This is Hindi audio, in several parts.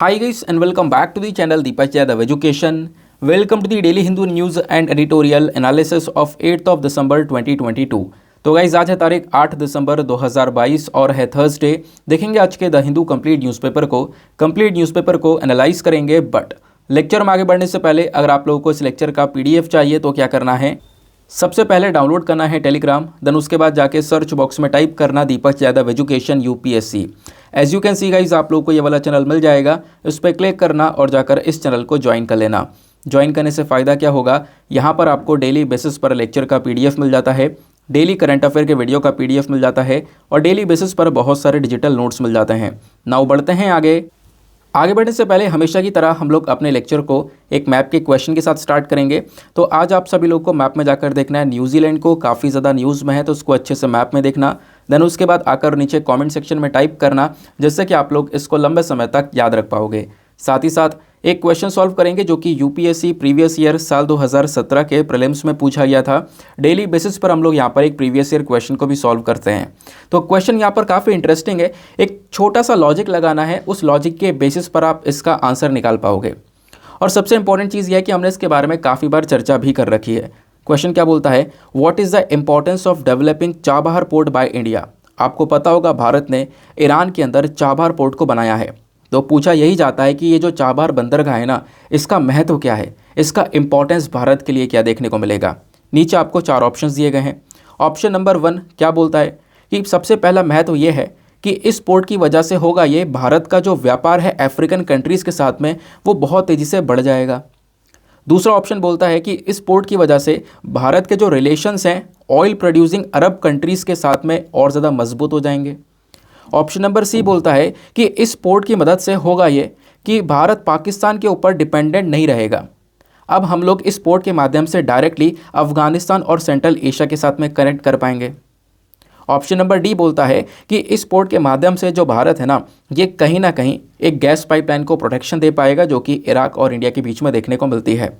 Hi guys and welcome back to the channel Deepak Yadav Education. Welcome to the Daily Hindu News and Editorial Analysis of 8th of December 2022. तो गाइज आज है तारीख 8 दिसंबर 2022 और है थर्सडे। देखेंगे आज के द हिंदू कंप्लीट न्यूज़पेपर को एनालाइज करेंगे। बट लेक्चर में आगे बढ़ने से पहले अगर आप लोगों को इस लेक्चर का पीडीएफ चाहिए तो क्या करना है, सबसे पहले डाउनलोड करना है टेलीग्राम, देन उसके बाद जाके सर्च बॉक्स में टाइप करना Deepak Yadav education UPSC. As you can see guys आप लोग को ये वाला चैनल मिल जाएगा, इस पर क्लिक करना और जाकर इस चैनल को ज्वाइन कर लेना। ज्वाइन करने से फ़ायदा क्या होगा, यहाँ पर आपको डेली बेसिस पर लेक्चर का पीडीएफ मिल जाता है, डेली करंट अफेयर के वीडियो का पीडीएफ मिल जाता है और डेली बेसिस पर बहुत सारे डिजिटल नोट्स मिल जाते हैं। नाउ बढ़ते हैं आगे बढ़ने से पहले हमेशा की तरह हम लोग अपने लेक्चर को एक मैप के क्वेश्चन के साथ स्टार्ट करेंगे। तो आज आप सभी लोग को मैप में जाकर देखना है न्यूजीलैंड को, काफ़ी ज़्यादा न्यूज़ में है तो उसको अच्छे से मैप में देखना। देन उसके बाद आकर नीचे कमेंट सेक्शन में टाइप करना, जिससे कि आप लोग इसको लंबे समय तक याद रख पाओगे। साथ ही साथ एक क्वेश्चन सॉल्व करेंगे जो कि यूपीएससी प्रीवियस ईयर साल 2017 के प्रीलिम्स में पूछा गया था। डेली बेसिस पर हम लोग यहाँ पर एक प्रीवियस ईयर क्वेश्चन को भी सॉल्व करते हैं। तो क्वेश्चन यहाँ पर काफ़ी इंटरेस्टिंग है, एक छोटा सा लॉजिक लगाना है, उस लॉजिक के बेसिस पर आप इसका आंसर निकाल पाओगे। और सबसे इंपॉर्टेंट चीज़ यह है कि हमने इसके बारे में काफ़ी बार चर्चा भी कर रखी है। क्वेश्चन क्या बोलता है, what is the importance of developing Chabahar port by India. आपको पता होगा भारत ने ईरान के अंदर चाबहार पोर्ट को बनाया है। तो पूछा यही जाता है कि ये जो चाबहार बंदरगाह है ना, इसका महत्व क्या है, इसका इंपॉर्टेंस भारत के लिए क्या देखने को मिलेगा। नीचे आपको 4 ऑप्शंस दिए गए हैं। ऑप्शन नंबर 1 क्या बोलता है कि सबसे पहला महत्व ये है कि इस पोर्ट की वजह से होगा ये, भारत का जो व्यापार है अफ्रीकन कंट्रीज़ के साथ में वो बहुत तेज़ी से बढ़ जाएगा। दूसरा ऑप्शन बोलता है कि इस पोर्ट की वजह से भारत के जो रिलेशंस हैं ऑयल प्रोड्यूसिंग अरब कंट्रीज़ के साथ में और ज़्यादा मजबूत हो जाएंगे। ऑप्शन नंबर सी बोलता है कि इस पोर्ट की मदद से होगा ये कि भारत पाकिस्तान के ऊपर डिपेंडेंट नहीं रहेगा। अब हम लोग इस पोर्ट के माध्यम से डायरेक्टली अफगानिस्तान और सेंट्रल एशिया के साथ में कनेक्ट कर पाएंगे। ऑप्शन नंबर डी बोलता है कि इस पोर्ट के माध्यम से जो भारत है ना, ये कहीं ना कहीं एक गैस पाइपलाइन को प्रोटेक्शन दे पाएगा जो कि इराक और इंडिया के बीच में देखने को मिलती है।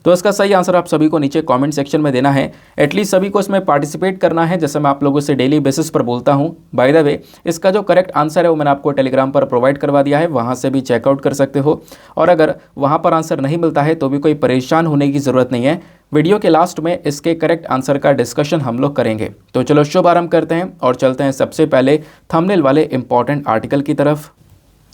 तो इसका सही आंसर आप सभी को नीचे कमेंट सेक्शन में देना है। एटलीस्ट सभी को इसमें पार्टिसिपेट करना है, जैसे मैं आप लोगों से डेली बेसिस पर बोलता हूं। बाय द वे इसका जो करेक्ट आंसर है वो मैंने आपको टेलीग्राम पर प्रोवाइड करवा दिया है, वहां से भी चेकआउट कर सकते हो। और अगर वहां पर आंसर नहीं मिलता है तो भी कोई परेशान होने की ज़रूरत नहीं है, वीडियो के लास्ट में इसके करेक्ट आंसर का डिस्कशन हम लोग करेंगे। तो चलो शुभ आरंभ करते हैं और चलते हैं सबसे पहले थंबनेल वाले इंपॉर्टेंट आर्टिकल की तरफ।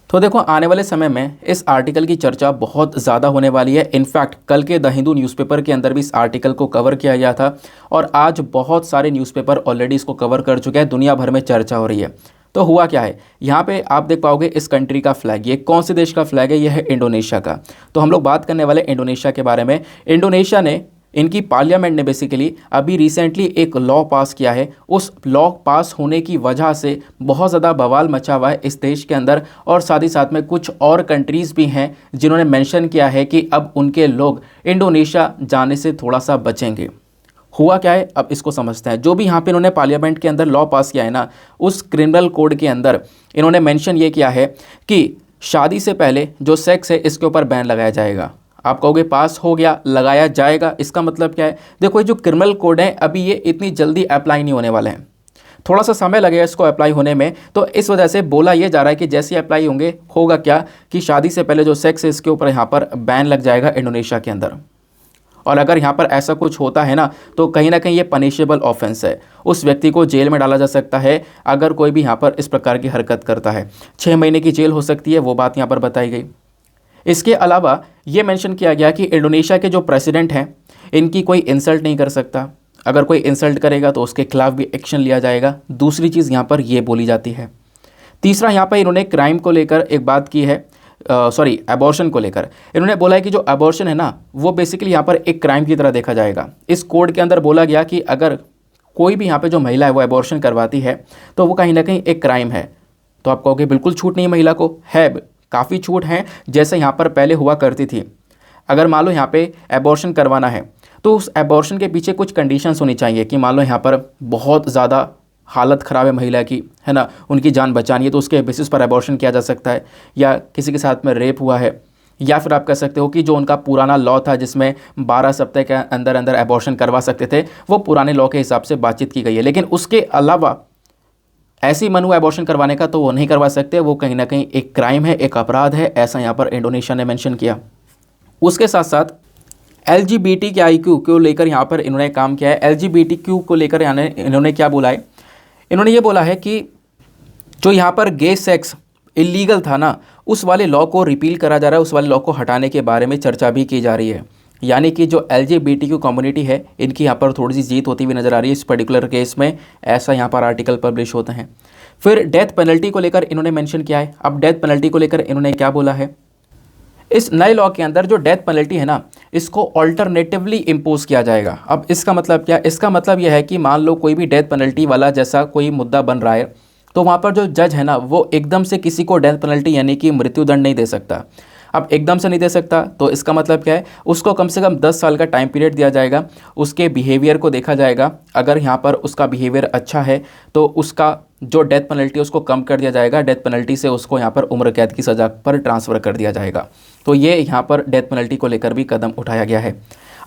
तो देखो आने वाले समय में इस आर्टिकल की चर्चा बहुत ज़्यादा होने वाली है। इनफैक्ट कल के द हिंदू न्यूज़पेपर के अंदर भी इस आर्टिकल को कवर किया गया था और आज बहुत सारे न्यूज़पेपर ऑलरेडी इसको कवर कर चुके हैं, दुनिया भर में चर्चा हो रही है। तो हुआ क्या है, यहाँ पे आप देख पाओगे इस कंट्री का फ्लैग, ये कौन से देश का फ्लैग है, ये है इंडोनेशिया का। तो हम लोग बात करने वाले इंडोनेशिया के बारे में। इंडोनेशिया ने, इनकी पार्लियामेंट ने बेसिकली अभी रिसेंटली एक लॉ पास किया है। उस लॉ पास होने की वजह से बहुत ज़्यादा बवाल मचा हुआ है इस देश के अंदर, और साथ ही साथ में कुछ और कंट्रीज़ भी हैं जिन्होंने मेंशन किया है कि अब उनके लोग इंडोनेशिया जाने से थोड़ा सा बचेंगे। हुआ क्या है, अब इसको समझते हैं। जो भी यहाँ पे इन्होंने पार्लियामेंट के अंदर लॉ पास किया है ना, उस क्रिमिनल कोड के अंदर इन्होंने मेंशन ये किया है कि शादी से पहले जो सेक्स है इसके ऊपर बैन लगाया जाएगा। आप कहोगे पास हो गया, लगाया जाएगा, इसका मतलब क्या है। देखो ये जो क्रिमिनल कोड है अभी ये इतनी जल्दी अप्लाई नहीं होने वाले हैं, थोड़ा सा समय लगेगा इसको अप्लाई होने में। तो इस वजह से बोला ये जा रहा है कि जैसे अप्लाई होंगे होगा क्या कि शादी से पहले जो सेक्स है इसके ऊपर यहाँ पर बैन लग जाएगा इंडोनेशिया के अंदर। और अगर यहाँ पर ऐसा कुछ होता है ना तो कहीं ना कहीं ये पनिशेबल ऑफेंस है, उस व्यक्ति को जेल में डाला जा सकता है अगर कोई भी यहाँ पर इस प्रकार की हरकत करता है। 6 महीने की जेल हो सकती है, वो बात यहाँ पर बताई गई। इसके अलावा ये मेंशन किया गया कि इंडोनेशिया के जो प्रेसिडेंट हैं इनकी कोई इंसल्ट नहीं कर सकता, अगर कोई इंसल्ट करेगा तो उसके खिलाफ भी एक्शन लिया जाएगा। दूसरी चीज़ यहाँ पर ये बोली जाती है। तीसरा यहाँ पर इन्होंने क्राइम को लेकर एक बात की है, एबॉर्शन को लेकर इन्होंने बोला है कि जो एबॉर्शन है ना वो बेसिकली यहाँ पर एक क्राइम की तरह देखा जाएगा। इस कोड के अंदर बोला गया कि अगर कोई भी यहाँ पे जो महिला है वो एबॉर्शन करवाती है तो वो कहीं ना कहीं एक क्राइम है। तो आप कहोगे बिल्कुल छूट नहीं महिला को, है काफ़ी छूट है, जैसे यहाँ पर पहले हुआ करती थी। अगर मान लो यहाँ पे एबॉर्शन करवाना है तो उस एबॉर्शन के पीछे कुछ कंडीशंस होनी चाहिए कि मान लो यहाँ पर बहुत ज़्यादा हालत ख़राब है महिला की, है ना, उनकी जान बचानी है तो उसके बेसिस पर एबॉर्शन किया जा सकता है। या किसी के साथ में रेप हुआ है, या फिर आप कह सकते हो कि जो उनका पुराना लॉ था जिसमें 12 सप्ताह के अंदर अंदर एबॉर्शन करवा सकते थे, वो पुराने लॉ के हिसाब से बातचीत की गई है। लेकिन उसके अलावा ऐसी मन हुआ एबॉर्शन करवाने का तो वो नहीं करवा सकते, वो कहीं ना कहीं एक क्राइम है, एक अपराध है, ऐसा यहाँ पर इंडोनेशिया ने मेंशन किया। उसके साथ साथ LGBTQ को लेकर यहाँ पर इन्होंने काम किया है। LGBTQ को लेकर इन्होंने क्या बोला है, इन्होंने ये बोला है कि जो यहाँ पर गे सेक्स इलीगल था ना, उस वाले लॉ को रिपील करा जा रहा है, उस वाले लॉ को हटाने के बारे में चर्चा भी की जा रही है। यानी कि जो LGBTQ कम्युनिटी है, इनकी यहाँ पर थोड़ी सी जीत होती हुई नज़र आ रही है इस पर्टिकुलर केस में, ऐसा यहाँ पर आर्टिकल पब्लिश होते हैं। फिर डेथ पेनल्टी को लेकर इन्होंने मेंशन किया है। अब डेथ पेनल्टी को लेकर इन्होंने क्या बोला है, इस नए लॉ के अंदर जो डेथ पेनल्टी है ना, इसको ऑल्टरनेटिवली इम्पोज किया जाएगा। अब इसका मतलब क्या, इसका मतलब यह है कि मान लो कोई भी डेथ पेनल्टी वाला जैसा कोई मुद्दा बन रहा है, तो वहाँ पर जो जज है ना, वो एकदम से किसी को डेथ पेनल्टी यानी कि मृत्युदंड नहीं दे सकता। अब एकदम से नहीं दे सकता तो इसका मतलब क्या है, उसको कम से कम 10 साल का टाइम पीरियड दिया जाएगा, उसके बिहेवियर को देखा जाएगा। अगर यहाँ पर उसका बिहेवियर अच्छा है तो उसका जो डेथ पेनल्टी है उसको कम कर दिया जाएगा, डेथ पेनल्टी से उसको यहाँ पर उम्र कैद की सज़ा पर ट्रांसफ़र कर दिया जाएगा। तो ये यहाँ पर डेथ पेनल्टी को लेकर भी कदम उठाया गया है।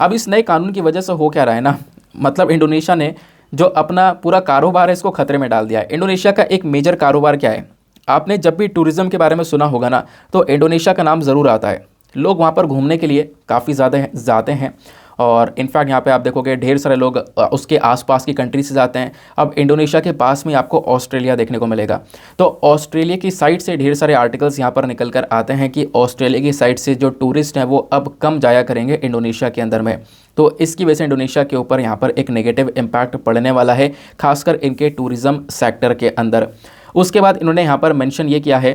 अब इस नए कानून की वजह से हो क्या रहा है ना, मतलब इंडोनेशिया ने जो अपना पूरा कारोबार है इसको खतरे में डाल दिया है। इंडोनेशिया का एक मेजर कारोबार क्या है, आपने जब भी टूरिज़्म के बारे में सुना होगा ना, तो इंडोनेशिया का नाम ज़रूर आता है। लोग वहाँ पर घूमने के लिए काफ़ी ज़्यादा जाते हैं, और इनफैक्ट यहाँ पे आप देखोगे ढेर सारे लोग उसके आसपास की कंट्री से जाते हैं। अब इंडोनेशिया के पास में आपको ऑस्ट्रेलिया देखने को मिलेगा, तो ऑस्ट्रेलिया की साइड से ढेर सारे आर्टिकल्स यहाँ पर निकल कर आते हैं कि ऑस्ट्रेलिया की साइड से जो टूरिस्ट हैं वो अब कम जाया करेंगे इंडोनेशिया के अंदर में। तो इसकी वजह से इंडोनेशिया के ऊपर यहाँ पर एक नेगेटिव इम्पैक्ट पड़ने वाला है, खासकर इनके टूरिज़्म सेक्टर के अंदर। उसके बाद इन्होंने यहाँ पर मेंशन ये किया है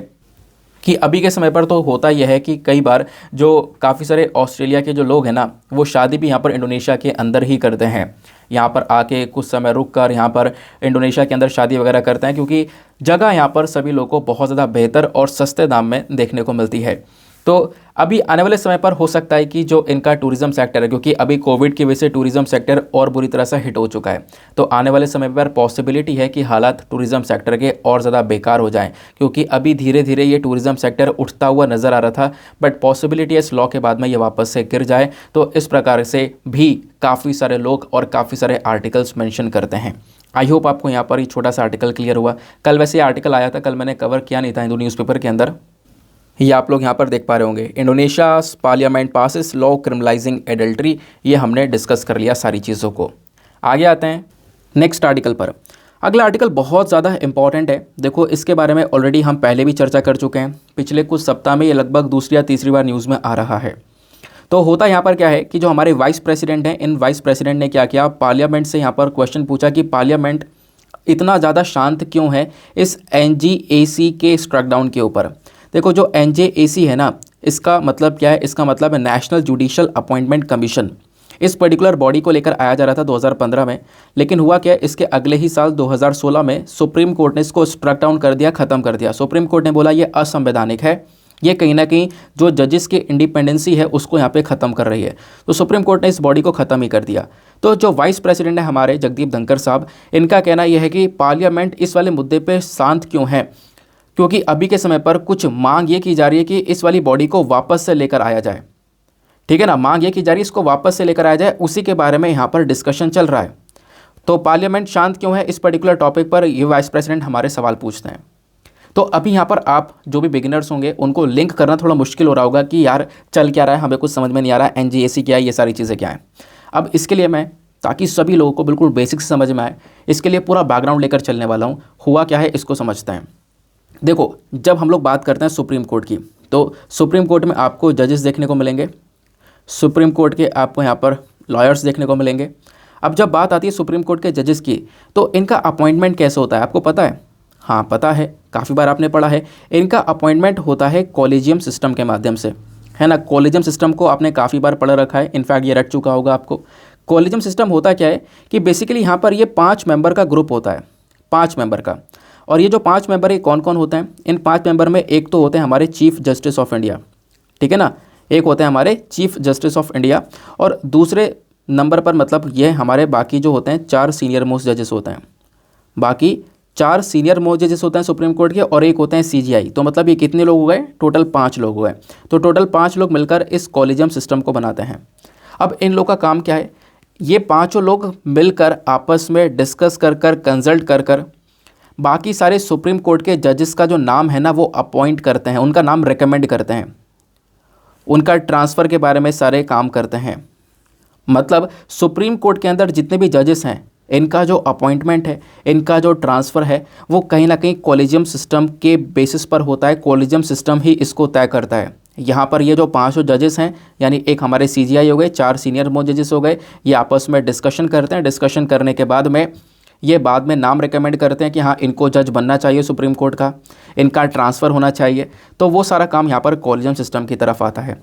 कि अभी के समय पर तो होता यह है कि कई बार जो काफ़ी सारे ऑस्ट्रेलिया के जो लोग हैं ना, वो शादी भी यहाँ पर इंडोनेशिया के अंदर ही करते हैं। यहाँ पर आके कुछ समय रुक कर यहाँ पर इंडोनेशिया के अंदर शादी वगैरह करते हैं, क्योंकि जगह यहाँ पर सभी लोगों को बहुत ज़्यादा बेहतर और सस्ते दाम में देखने को मिलती है। तो अभी आने वाले समय पर हो सकता है कि जो इनका टूरिज़्म सेक्टर है, क्योंकि अभी कोविड की वजह से टूरिज़्म सेक्टर और बुरी तरह से हिट हो चुका है, तो आने वाले समय पर पॉसिबिलिटी है कि हालात टूरिज़्म सेक्टर के और ज़्यादा बेकार हो जाएं, क्योंकि अभी धीरे धीरे ये टूरिज़्म सेक्टर उठता हुआ नज़र आ रहा था, बट पॉसिबिलिटी है इस लॉ के बाद में ये वापस से गिर जाए। तो इस प्रकार से भी काफ़ी सारे लोग और काफ़ी सारे आर्टिकल्स मेंशन करते हैं। आई होप आपको यहाँ पर ये छोटा सा आर्टिकल क्लियर हुआ। कल वैसे आर्टिकल आया था, कल मैंने कवर किया नहीं था हिंदू न्यूज़पेपर के अंदर, ये आप लोग यहाँ पर देख पा रहे होंगे। Indonesia parliament passes law criminalising adultery, ये हमने डिस्कस कर लिया सारी चीज़ों को। आगे आते हैं नेक्स्ट आर्टिकल पर। अगला आर्टिकल बहुत ज़्यादा इंपॉर्टेंट है। देखो इसके बारे में ऑलरेडी हम पहले भी चर्चा कर चुके हैं, पिछले कुछ सप्ताह में ये लगभग दूसरी या तीसरी बार न्यूज़ में आ रहा है। तो होता यहाँ पर क्या है कि जो हमारे वाइस प्रेसिडेंट हैं, इन वाइस प्रेसिडेंट ने क्या किया, पार्लियामेंट से यहाँ पर क्वेश्चन पूछा कि पार्लियामेंट इतना ज़्यादा शांत क्यों है इस NJAC के स्ट्रक डाउन के ऊपर। देखो जो NJAC है ना, इसका मतलब क्या है, इसका मतलब है नेशनल जुडिशियल अपॉइंटमेंट कमीशन। इस पर्टिकुलर बॉडी को लेकर आया जा रहा था 2015 में, लेकिन हुआ क्या, इसके अगले ही साल 2016 में सुप्रीम कोर्ट ने इसको स्ट्रक डाउन कर दिया, ख़त्म कर दिया। सुप्रीम कोर्ट ने बोला ये असंवैधानिक है, ये कहीं ना कहीं जो जजेस की इंडिपेंडेंसी है उसको यहाँ पे ख़त्म कर रही है। तो सुप्रीम कोर्ट ने इस बॉडी को ख़त्म ही कर दिया। तो जो वाइस प्रेसिडेंट है हमारे जगदीप धनखड़ साहब, इनका कहना यह है कि पार्लियामेंट इस वाले मुद्दे पर शांत क्यों है, क्योंकि अभी के समय पर कुछ मांग ये की जा रही है कि इस वाली बॉडी को वापस से लेकर आया जाए। ठीक है ना, मांग ये की जा रही है इसको वापस से लेकर आया जाए, उसी के बारे में यहाँ पर डिस्कशन चल रहा है। तो पार्लियामेंट शांत क्यों है, इस पर्टिकुलर टॉपिक पर ये वाइस प्रेसिडेंट हमारे सवाल पूछते हैं। तो अभी यहाँ पर आप जो भी बिगिनर्स होंगे उनको लिंक करना थोड़ा मुश्किल हो रहा होगा कि यार चल क्या रहा है, हमें कुछ समझ में नहीं आ रहा है, NJAC क्या है, ये सारी चीज़ें क्या हैं। अब इसके लिए मैं, ताकि सभी लोगों को बिल्कुल बेसिक से समझ में आए, इसके लिए पूरा बैकग्राउंड लेकर चलने वाला हूँ। हुआ क्या है इसको समझते हैं। देखो जब हम लोग बात करते हैं सुप्रीम कोर्ट की, तो सुप्रीम कोर्ट में आपको जजेस देखने को मिलेंगे, सुप्रीम कोर्ट के आपको यहाँ पर लॉयर्स देखने को मिलेंगे। अब जब बात आती है सुप्रीम कोर्ट के जजेस की, तो इनका अपॉइंटमेंट कैसे होता है आपको पता है? हाँ पता है, काफ़ी बार आपने पढ़ा है। इनका अपॉइंटमेंट होता है कॉलेजियम सिस्टम के माध्यम से, है ना। कॉलेजियम सिस्टम को आपने काफ़ी बार पढ़ रखा है, इनफैक्ट ये रट चुका होगा आपको। कॉलेजियम सिस्टम होता क्या है कि बेसिकली यहाँ पर ये 5 मेंबर का ग्रुप होता है, 5 मेंबर का। और ये जो 5 मेंबर है कौन कौन होते हैं? इन 5 मेंबर में एक तो होते हैं हमारे चीफ जस्टिस ऑफ इंडिया, ठीक है ना, एक होते हैं हमारे चीफ जस्टिस ऑफ इंडिया, और दूसरे नंबर पर मतलब ये हमारे बाकी जो होते हैं 4 सीनियर मोस्ट जजेस होते हैं। बाकी 4 सीनियर मोस्ट जजेस होते हैं सुप्रीम कोर्ट के, और एक होते हैं CJI। तो मतलब ये कितने लोग हो गए? टोटल 5 लोग हो गए। तो टोटल 5 लोग मिलकर इस कॉलेजियम सिस्टम को बनाते हैं। अब इन लोग का काम क्या है? ये 5 लोग मिलकर आपस में डिस्कस कर कर, कंसल्ट कर कर, बाकी सारे सुप्रीम कोर्ट के जजेस का जो नाम है ना वो अपॉइंट करते हैं, उनका नाम रिकमेंड करते हैं, उनका ट्रांसफ़र के बारे में सारे काम करते हैं। मतलब सुप्रीम कोर्ट के अंदर जितने भी जजेस हैं इनका जो अपॉइंटमेंट है, इनका जो ट्रांसफ़र है वो कहीं ना कहीं कॉलेजियम सिस्टम के बेसिस पर होता है। कॉलेजियम सिस्टम ही इसको तय करता है। यहाँ पर ये जो पांचों जजेस हैं, यानी एक हमारे सीजीआई हो गए, 4 सीनियर मोस्ट जजेस हो गए, ये आपस में डिस्कशन करते हैं। डिस्कशन करने के बाद में ये बाद में नाम रिकमेंड करते हैं कि हाँ इनको जज बनना चाहिए सुप्रीम कोर्ट का, इनका ट्रांसफ़र होना चाहिए। तो वो सारा काम यहाँ पर कॉलेजियम सिस्टम की तरफ आता है।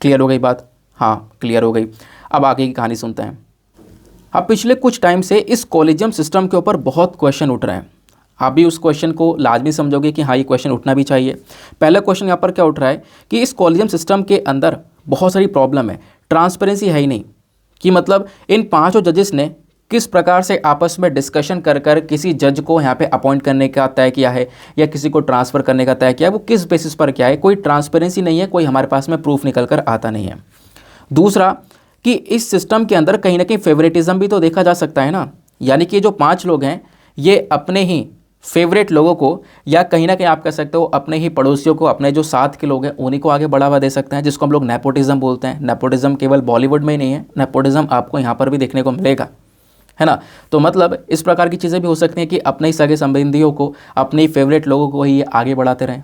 क्लियर हो गई बात? हाँ क्लियर हो गई। अब आगे की कहानी सुनते हैं। अब पिछले कुछ टाइम से इस कॉलेजियम सिस्टम के ऊपर बहुत क्वेश्चन उठ रहे हैं। आप भी उस क्वेश्चन को लाजमी समझोगे कि हाँ ये क्वेश्चन उठना भी चाहिए। पहला क्वेश्चन यहाँ पर क्या उठ रहा है कि इस कॉलेजियम सिस्टम के अंदर बहुत सारी प्रॉब्लम है, ट्रांसपेरेंसी है ही नहीं, कि मतलब इन पांचों जजेस ने किस प्रकार से आपस में डिस्कशन कर कर किसी जज को यहाँ पे अपॉइंट करने का तय किया है या किसी को ट्रांसफ़र करने का तय किया है, वो किस बेसिस पर क्या है, कोई ट्रांसपेरेंसी नहीं है, कोई हमारे पास में प्रूफ निकल कर आता नहीं है। दूसरा कि इस सिस्टम के अंदर कहीं ना कहीं फेवरेटिज्म भी तो देखा जा सकता है ना, यानी कि जो 5 लोग हैं ये अपने ही फेवरेट लोगों को या कहीं ना कहीं आप कह सकते हो अपने ही पड़ोसियों को, अपने जो साथ के लोग हैं उन्हीं को आगे बढ़ावा दे सकते हैं, जिसको हम लोग नेपोटिज्म बोलते हैं। नेपोटिज्म केवल बॉलीवुड में ही नहीं है, नेपोटिज्म आपको यहाँ पर भी देखने को मिलेगा, है ना। तो मतलब इस प्रकार की चीज़ें भी हो सकती हैं कि अपने ही सगे संबंधियों को, अपने ही फेवरेट लोगों को ही आगे बढ़ाते रहें,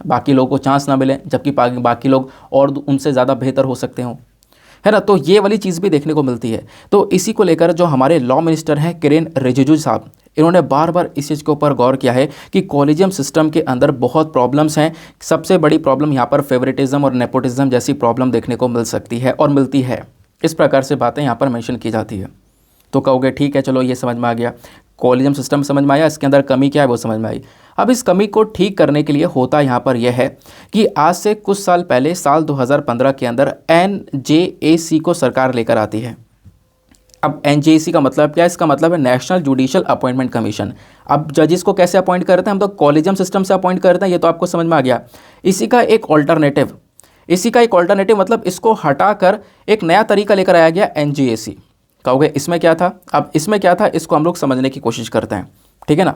बाकी लोगों को चांस ना मिले, जबकि बाकी लोग और उनसे ज़्यादा बेहतर हो सकते हों, है ना। तो ये वाली चीज़ भी देखने को मिलती है। तो इसी को लेकर जो हमारे लॉ मिनिस्टर हैं किरेन रिजिजू साहब, इन्होंने बार बार इस चीज़ के ऊपर गौर किया है कि कॉलेजियम सिस्टम के अंदर बहुत प्रॉब्लम्स हैं। सबसे बड़ी प्रॉब्लम यहाँ पर फेवरेटिज्म और नेपोटिज्म जैसी प्रॉब्लम देखने को मिल सकती है और मिलती है। इस प्रकार से बातें यहाँ पर मेंशन की जाती है। तो कहोगे ठीक है चलो ये समझ में आ गया, कॉलेजियम सिस्टम समझ में आया, इसके अंदर कमी क्या है वो समझ में आई। अब इस कमी को ठीक करने के लिए होता यहाँ पर यह है कि आज से कुछ साल पहले साल 2015 के अंदर NJAC को सरकार लेकर आती है। अब NJAC का मतलब क्या है? इसका मतलब है नेशनल जुडिशियल अपॉइंटमेंट कमीशन। अब जजेस को कैसे अपॉइंट करते हैं? हम तो कॉलेजियम सिस्टम से अपॉइंट करते हैं, ये तो आपको समझ में आ गया। इसी का एक ऑल्टरनेटिव मतलब इसको हटाकर एक नया तरीका लेकर आया गया NJAC। कहोगे इसमें क्या था? अब इसमें क्या था इसको हम लोग समझने की कोशिश करते हैं, ठीक है ना।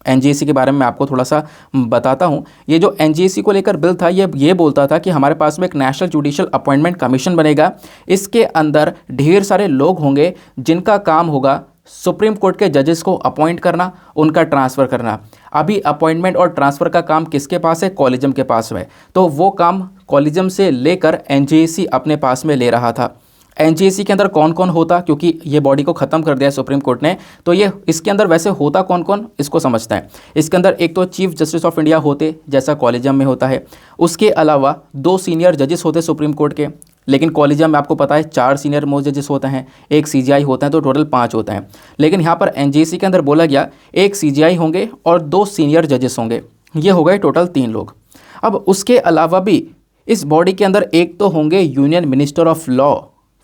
NJAC के बारे में आपको थोड़ा सा बताता हूँ। ये जो NJAC को लेकर बिल था ये बोलता था कि हमारे पास में एक नेशनल जुडिशियल अपॉइंटमेंट कमीशन बनेगा। इसके अंदर ढेर सारे लोग होंगे जिनका काम होगा सुप्रीम कोर्ट के जजेस को अपॉइंट करना, उनका ट्रांसफ़र करना। अभी अपॉइंटमेंट और ट्रांसफ़र का काम किसके पास है? कॉलेजियम के पास में। तो वो काम कॉलेजियम से लेकर NJAC अपने पास में ले रहा था। NJAC के अंदर कौन कौन होता, क्योंकि ये बॉडी को ख़त्म कर दिया सुप्रीम कोर्ट ने, तो ये इसके अंदर वैसे होता कौन कौन इसको समझते हैं। इसके अंदर एक तो चीफ जस्टिस ऑफ इंडिया होते, जैसा कॉलेजियम में होता है। उसके अलावा 2 सीनियर जजेस होते सुप्रीम कोर्ट के, लेकिन कॉलेजियम में आपको पता है 4 सीनियर मोस्ट जजेस होते हैं, एक CJI होता है, तो टोटल 5 होते हैं। लेकिन यहाँ पर NJAC के अंदर बोला गया एक CJI होंगे और 2 सीनियर जजेस होंगे, ये हो गए टोटल 3 लोग। अब उसके अलावा भी इस बॉडी के अंदर एक तो होंगे यूनियन मिनिस्टर ऑफ लॉ,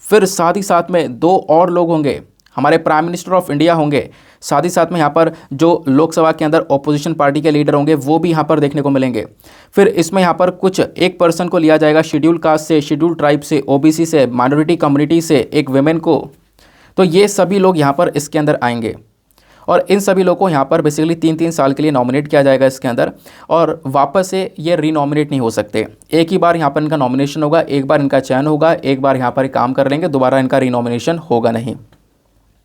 फिर साथ ही साथ में 2 और लोग होंगे, हमारे प्राइम मिनिस्टर ऑफ इंडिया होंगे। साथ ही साथ में यहाँ पर जो लोकसभा के अंदर ऑपोजिशन पार्टी के लीडर होंगे वो भी यहाँ पर देखने को मिलेंगे। फिर इसमें यहाँ पर कुछ एक पर्सन को लिया जाएगा शेड्यूल कास्ट से, शेड्यूल ट्राइब से, OBC से, माइनॉरिटी कम्युनिटी से, एक वेमेन को। तो ये सभी लोग यहाँ पर इसके अंदर आएंगे और इन सभी लोगों को यहाँ पर बेसिकली 3-3 साल के लिए नॉमिनेट किया जाएगा इसके अंदर, और वापस से ये रीनॉमिनेट नहीं हो सकते। एक ही बार यहाँ पर इनका नॉमिनेशन होगा, एक बार इनका चयन होगा, एक बार यहाँ पर काम कर लेंगे, दोबारा इनका रीनॉमिनेशन होगा नहीं।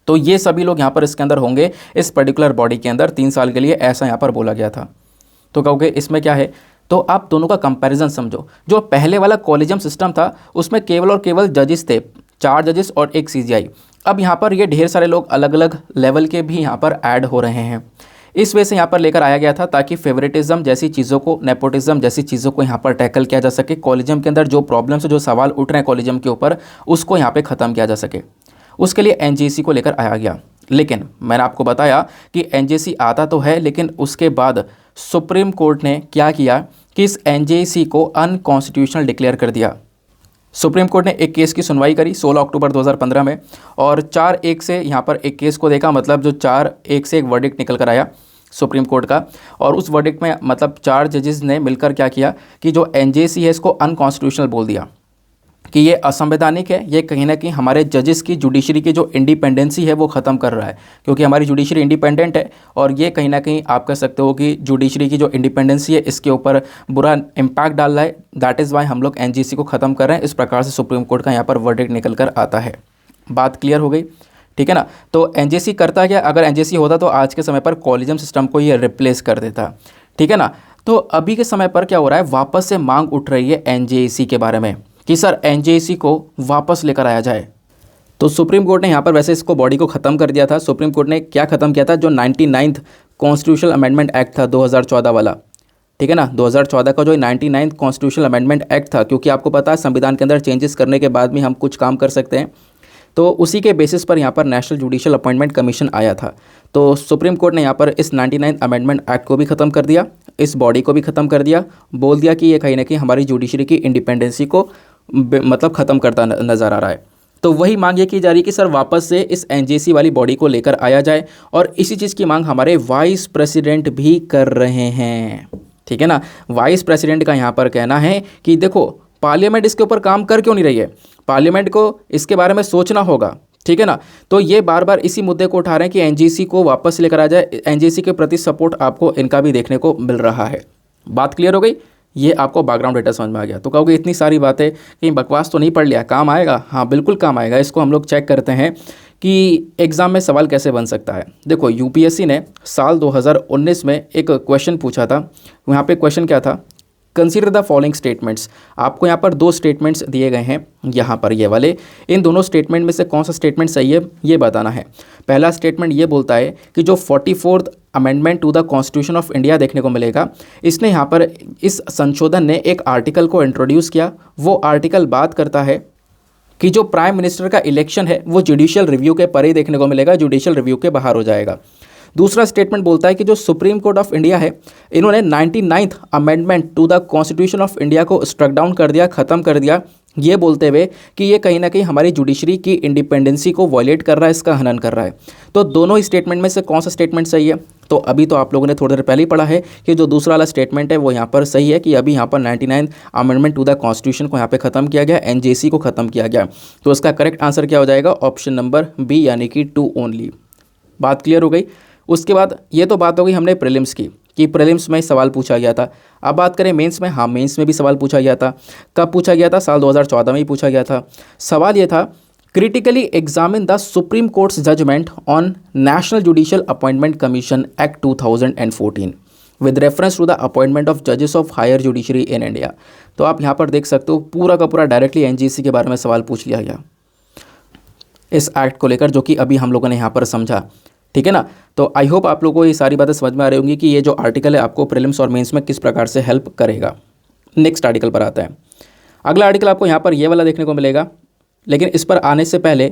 तो ये सभी लोग यहाँ पर इसके अंदर होंगे इस पर्टिकुलर बॉडी के अंदर 3 साल के लिए, ऐसा यहाँ पर बोला गया था। तो कहोगे इसमें क्या है? तो आप दोनों का कंपैरिजन समझो। जो पहले वाला कॉलेजियम सिस्टम था उसमें केवल और केवल जजेस थे, 4 जजेस और एक CJI। अब यहाँ पर ये ढेर सारे लोग अलग अलग लेवल के भी यहाँ पर ऐड हो रहे हैं। इस वजह से यहाँ पर लेकर आया गया था ताकि फेवरेटिज्म जैसी चीज़ों को, नेपोटिज्म जैसी चीज़ों को यहाँ पर टैकल किया जा सके। कॉलेजियम के अंदर जो प्रॉब्लम्स, जो सवाल उठ रहे हैं कॉलेजियम के ऊपर, उसको यहाँ पर ख़त्म किया जा सके। उसके लिए NJAC को लेकर आया गया। लेकिन मैंने आपको बताया कि NJAC आता तो है, लेकिन उसके बाद सुप्रीम कोर्ट ने क्या किया कि इस NJAC को अनकॉन्स्टिट्यूशनल डिक्लेयर कर दिया। सुप्रीम कोर्ट ने एक केस की सुनवाई करी 16 अक्टूबर 2015 में, और 4-1 से यहाँ पर एक केस को देखा, मतलब जो 4-1 से एक वर्डिक्ट निकल कर आया सुप्रीम कोर्ट का। और उस वर्डिक्ट में मतलब 4 जजेस ने मिलकर क्या किया कि जो NJAC है इसको अनकॉन्स्टिट्यूशनल बोल दिया। कि ये असंवैधानिक है, ये कहीं ना कहीं हमारे जजेस की जुडिशरी की जो इंडिपेंडेंसी है वो ख़त्म कर रहा है, क्योंकि हमारी जुडिशरी इंडिपेंडेंट है और ये कहीं ना कहीं आप कह सकते हो कि जुडिशरी की जो इंडिपेंडेंसी है इसके ऊपर बुरा इम्पैक्ट डाल रहा है। दैट इज़ वाई हम लोग एनजीसी को ख़त्म कर रहे हैं। इस प्रकार से सुप्रीम कोर्ट का यहाँ पर वर्डिक्ट निकल कर आता है। बात क्लियर हो गई, ठीक है ना। तो एनजीसी करता क्या, अगर एनजीसी होता तो आज के समय पर कॉलेजियम सिस्टम को ये रिप्लेस कर देता, ठीक है ना। तो अभी के समय पर क्या हो रहा है, वापस से मांग उठ रही है एनजेसी के बारे में कि सर एनजेसी को वापस लेकर आया जाए। तो सुप्रीम कोर्ट ने यहाँ पर वैसे इसको बॉडी को ख़त्म कर दिया था। सुप्रीम कोर्ट ने क्या ख़त्म किया था, जो 99th कॉन्स्टिट्यूशनल अमेंडमेंट एक्ट था 2014 वाला, ठीक है ना। 2014 का जो 99th कॉन्स्टिट्यूशनल अमेंडमेंट एक्ट था, क्योंकि आपको पता है संविधान के अंदर चेंजेस करने के बाद भी हम कुछ काम कर सकते हैं, तो उसी के बेसिस पर यहाँ पर नेशनल जुडिशियल अपॉइंटमेंट कमीशन आया था। तो सुप्रीम कोर्ट ने यहाँ पर इस 99th अमेंडमेंट एक्ट को भी ख़त्म कर दिया, इस बॉडी को भी ख़त्म कर दिया, बोल दिया कि ये कहीं ना कहीं हमारी जुडिशरी की इंडिपेंडेंसी को मतलब ख़त्म करता नज़र आ रहा है। तो वही मांग ये की जा रही है कि सर वापस से इस एनजेसी वाली बॉडी को लेकर आया जाए, और इसी चीज़ की मांग हमारे वाइस प्रेसिडेंट भी कर रहे हैं, ठीक है ना। वाइस प्रेसिडेंट का यहाँ पर कहना है कि देखो पार्लियामेंट इसके ऊपर काम कर क्यों नहीं रही है, पार्लियामेंट को इसके बारे में सोचना होगा, ठीक है ना। तो ये बार बार इसी मुद्दे को उठा रहे हैं कि एनजीसी को वापस लेकर आ जाए। एनजीसी के प्रति सपोर्ट आपको इनका भी देखने को मिल रहा है। बात क्लियर हो गई, ये आपको बैकग्राउंड डेटा समझ में आ गया। तो कहोगे इतनी सारी बातें कहीं बकवास तो नहीं पढ़ लिया, काम आएगा? हाँ बिल्कुल काम आएगा। इसको हम लोग चेक करते हैं कि एग्ज़ाम में सवाल कैसे बन सकता है। देखो यूपीएससी ने साल 2019 में एक क्वेश्चन पूछा था। वहाँ पे क्वेश्चन क्या था, कंसीडर द फॉलोइंग स्टेटमेंट्स। आपको यहाँ पर 2 स्टेटमेंट्स दिए गए हैं, यहाँ पर ये वाले। इन दोनों स्टेटमेंट में से कौन सा स्टेटमेंट सही है ये बताना है। पहला स्टेटमेंट ये बोलता है कि जो 44th amendment to the constitution of India देखने को मिलेगा, इसने यहाँ पर इस संशोधन ने एक आर्टिकल को इंट्रोड्यूस किया। वो आर्टिकल बात करता है कि जो प्राइम मिनिस्टर का इलेक्शन है वो जुडिशियल रिव्यू के परे देखने को मिलेगा, जुडिशियल रिव्यू के बाहर हो जाएगा। दूसरा स्टेटमेंट बोलता है कि जो सुप्रीम कोर्ट ऑफ इंडिया है, इन्होंने 99th amendment to the constitution of India को स्ट्रक डाउन कर दिया, ख़त्म कर दिया, ये बोलते हुए कि ये कहीं ना कहीं हमारी जुडिशरी की इंडिपेंडेंसी को वॉयलेट कर रहा है, इसका हनन कर रहा है। तो दोनों ही स्टेटमेंट में से कौन सा स्टेटमेंट सही है? तो अभी तो आप लोगों ने थोड़ी देर पहले ही पढ़ा है कि जो दूसरा वाला स्टेटमेंट है वो यहाँ पर सही है, कि अभी यहाँ पर 99th amendment to the constitution को यहाँ पे ख़त्म किया गया, एनजेसी को ख़त्म किया गया। तो इसका करेक्ट आंसर क्या हो जाएगा? ऑप्शन नंबर बी, यानी कि 2 ओनली। बात क्लियर हो गई। उसके बाद ये तो बात हो गई हमने प्रीलिम्स की, कि प्रीलिम्स में सवाल पूछा गया था। अब बात करें मेंस में। हाँ, मेंस में भी सवाल पूछा गया था। कब पूछा गया था? साल 2014 में ही पूछा गया था। सवाल ये था, critically examine the supreme court's judgement on national judicial appointment commission act 2014 with reference to the appointment of जजेस of higher judiciary in India. तो आप यहाँ पर देख सकते हो पूरा का पूरा डायरेक्टली एनजीसी के बारे में सवाल पूछ लिया गया इस एक्ट को लेकर, जो कि अभी हम लोगों ने यहाँ पर समझा, ठीक है ना। तो आई होप आप लोगों को ये सारी बातें समझ में आ रही होंगी कि ये जो आर्टिकल है आपको प्रीलिम्स और मेंस में किस प्रकार से हेल्प करेगा। नेक्स्ट आर्टिकल पर आता है। अगला आर्टिकल आपको यहाँ पर ये वाला देखने को मिलेगा, लेकिन इस पर आने से पहले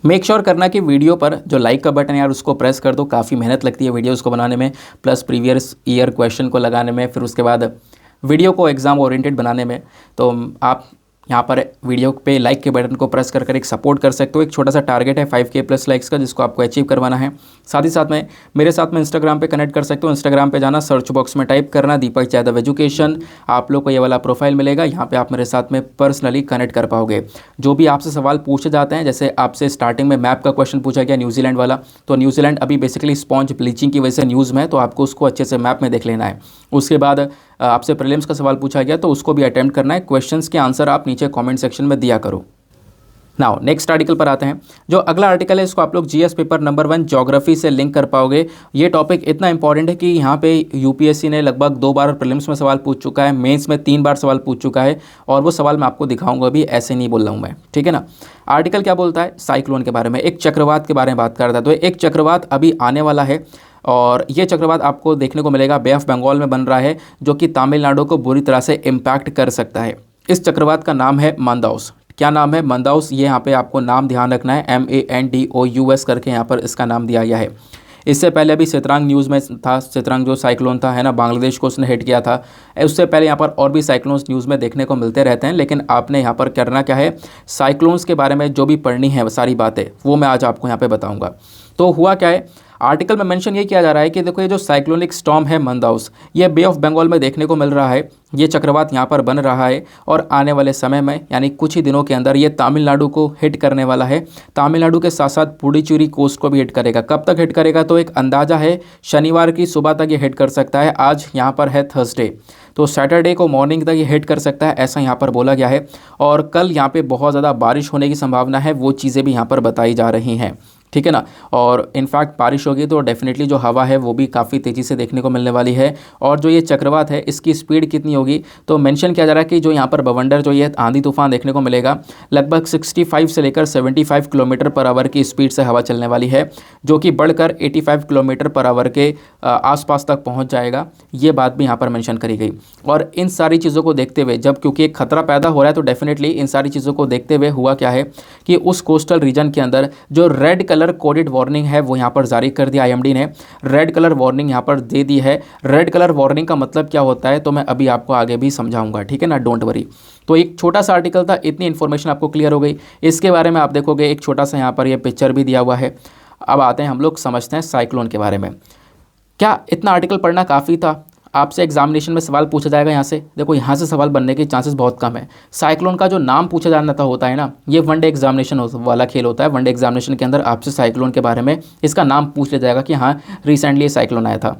मेक श्योर करना कि वीडियो पर जो लाइक का बटन है यार उसको प्रेस कर दो। काफ़ी मेहनत लगती है वीडियोज़ को बनाने में, प्लस प्रीवियस ईयर क्वेश्चन को लगाने में, फिर उसके बाद वीडियो को एग्ज़ाम ओरिएंटेड बनाने में। तो आप यहाँ पर वीडियो पे लाइक के बटन को प्रेस कर एक सपोर्ट कर सकते हो। एक छोटा सा टारगेट है 5K प्लस लाइक्स का, जिसको आपको अचीव करवाना है। साथ ही साथ में मेरे साथ में इंस्टाग्राम पे कनेक्ट कर सकते हो। इंस्टाग्राम पे जाना, सर्च बॉक्स में टाइप करना दीपक यादव एजुकेशन, आप लोग को ये वाला प्रोफाइल मिलेगा। यहाँ पे आप मेरे साथ में पर्सनली कनेक्ट कर पाओगे। जो भी आपसे सवाल पूछे जाते हैं, जैसे आपसे स्टार्टिंग में मैप का क्वेश्चन पूछा गया न्यूजीलैंड वाला, तो न्यूजीलैंड अभी बेसिकली स्पॉन्ज ब्लीचिंग की वजह से न्यूज़ में है, तो आपको उसको अच्छे से मैप में देख लेना है। उसके बाद आपसे प्रीलिम्स का सवाल पूछा गया तो उसको भी अटेम्प्ट करना है। क्वेश्चंस के आंसर आप नीचे कमेंट सेक्शन में दिया करो। नाउ नेक्स्ट आर्टिकल पर आते हैं। जो अगला आर्टिकल है इसको आप लोग जीएस पेपर नंबर 1 ज्योग्राफी से लिंक कर पाओगे। ये टॉपिक इतना इंपॉर्टेंट है कि यहाँ पे यूपीएससी ने लगभग 2 बार प्रीलिम्स में सवाल पूछ चुका है, मेंस में 3 बार सवाल पूछ चुका है, और वो सवाल मैं आपको दिखाऊंगा भी, ऐसे नहीं बोल रहा हूँ मैं, ठीक है ना। आर्टिकल क्या बोलता है? साइक्लोन के बारे में, एक चक्रवात के बारे में बात करता है। तो एक चक्रवात अभी आने वाला है, और ये चक्रवात आपको देखने को मिलेगा बे ऑफ बंगाल में बन रहा है, जो कि तमिलनाडु को बुरी तरह से इम्पैक्ट कर सकता है। इस चक्रवात का नाम है मंदाउस। क्या नाम है? मंदाउस। ये यहाँ पे आपको नाम ध्यान रखना है, MANDOUS करके यहाँ पर इसका नाम दिया गया है। इससे पहले अभी सितरांग न्यूज़ में था, सितरांग जो साइक्लोन था है ना, बांग्लादेश को उसने हिट किया था। उससे पहले यहाँ पर और भी साइक्लोन्स न्यूज़ में देखने को मिलते रहते हैं, लेकिन आपने यहाँ पर करना क्या है, साइक्लोन्स के बारे में जो भी पढ़नी है सारी बातें वो मैं आज आपको यहाँ पे बताऊँगा। तो हुआ क्या है, आर्टिकल में मेंशन ये किया जा रहा है कि देखो ये जो साइक्लोनिक स्टॉर्म है मंदाउस, ये बे ऑफ बंगाल में देखने को मिल रहा है, ये चक्रवात यहाँ पर बन रहा है और आने वाले समय में यानी कुछ ही दिनों के अंदर ये तमिलनाडु को हिट करने वाला है। तमिलनाडु के साथ साथ पुडुचेरी कोस्ट को भी हिट करेगा। कब तक हिट करेगा, तो एक अंदाज़ा है शनिवार की सुबह तक ये हिट कर सकता है। आज यहाँ पर है थर्सडे, तो सैटरडे को मॉर्निंग तक ये हिट कर सकता है, ऐसा यहाँ पर बोला गया है। और कल यहाँ पे बहुत ज़्यादा बारिश होने की संभावना है, वो चीज़ें भी यहाँ पर बताई जा रही हैं, ठीक है ना। और इनफैक्ट बारिश होगी तो डेफिनेटली जो हवा है वो भी काफ़ी तेज़ी से देखने को मिलने वाली है। और जो ये चक्रवात है इसकी स्पीड कितनी होगी, तो मेंशन किया जा रहा है कि जो यहाँ पर बवंडर जो ये आंधी तूफान देखने को मिलेगा, लगभग 65 से लेकर 75 किलोमीटर पर आवर की स्पीड से हवा चलने वाली है, जो कि बढ़कर 85 किलोमीटर पर आवर के आसपास तक पहुँच जाएगा। ये बात भी यहाँ पर मेंशन करी गई। और इन सारी चीज़ों को देखते हुए, जब क्योंकि एक खतरा पैदा हो रहा है, तो डेफिनेटली इन सारी चीज़ों को देखते हुए हुआ क्या है कि उस कोस्टल रीजन के अंदर जो रेड कलर कोडेड वार्निंग है वो यहाँ पर जारी कर दिया। आईएमडी ने रेड कलर वार्निंग यहाँ पर दे दी है। रेड कलर वार्निंग का मतलब क्या होता है तो मैं अभी आपको आगे भी समझाऊंगा, ठीक है ना, डोंट वरी। तो एक छोटा सा आर्टिकल था, इतनी इन्फॉर्मेशन आपको क्लियर हो गई। इसके बारे में आप देखोगे एक छोटा सा यहाँ पर ये पिक्चर भी दिया हुआ है। अब आते हैं हम लोग समझते हैं साइक्लोन के बारे में। क्या इतना आर्टिकल पढ़ना काफ़ी था? आपसे एग्जामिनेशन में सवाल पूछा जाएगा यहाँ से। देखो यहाँ से सवाल बनने के चांसेस बहुत कम है। साइक्लोन का जो नाम पूछा जाना था होता है ना, ये वनडे एग्जामिनेशन वाला खेल होता है। वनडे एग्जामिनेशन के अंदर आपसे साइक्लोन के बारे में इसका नाम पूछ लिया जाएगा कि हाँ रिसेंटली साइक्लोन आया था,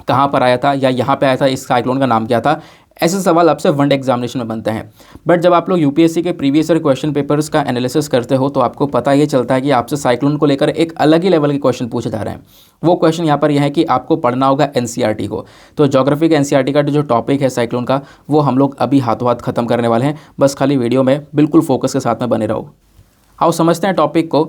कहाँ पर आया था, या यहाँ पे आया था, इस साइक्लोन का नाम क्या था। ऐसे सवाल आपसे वनडे एग्जामिनेशन में बनते हैं। बट जब आप लोग यूपीएससी के प्रीवियस ईयर क्वेश्चन पेपर्स का एनालिसिस करते हो तो आपको पता ये चलता है कि आपसे साइक्लोन को लेकर एक अलग ही लेवल के क्वेश्चन पूछे जा रहे हैं। वो क्वेश्चन यहाँ पर यह है कि आपको पढ़ना होगा एनसीईआरटी को। तो ज्योग्राफी का एनसीईआरटी का जो टॉपिक है साइक्लोन का, वो हम लोग अभी हाथों हाथ खत्म करने वाले हैं। बस खाली वीडियो में बिल्कुल फोकस के साथ में बने रहो। आओ समझते हैं टॉपिक को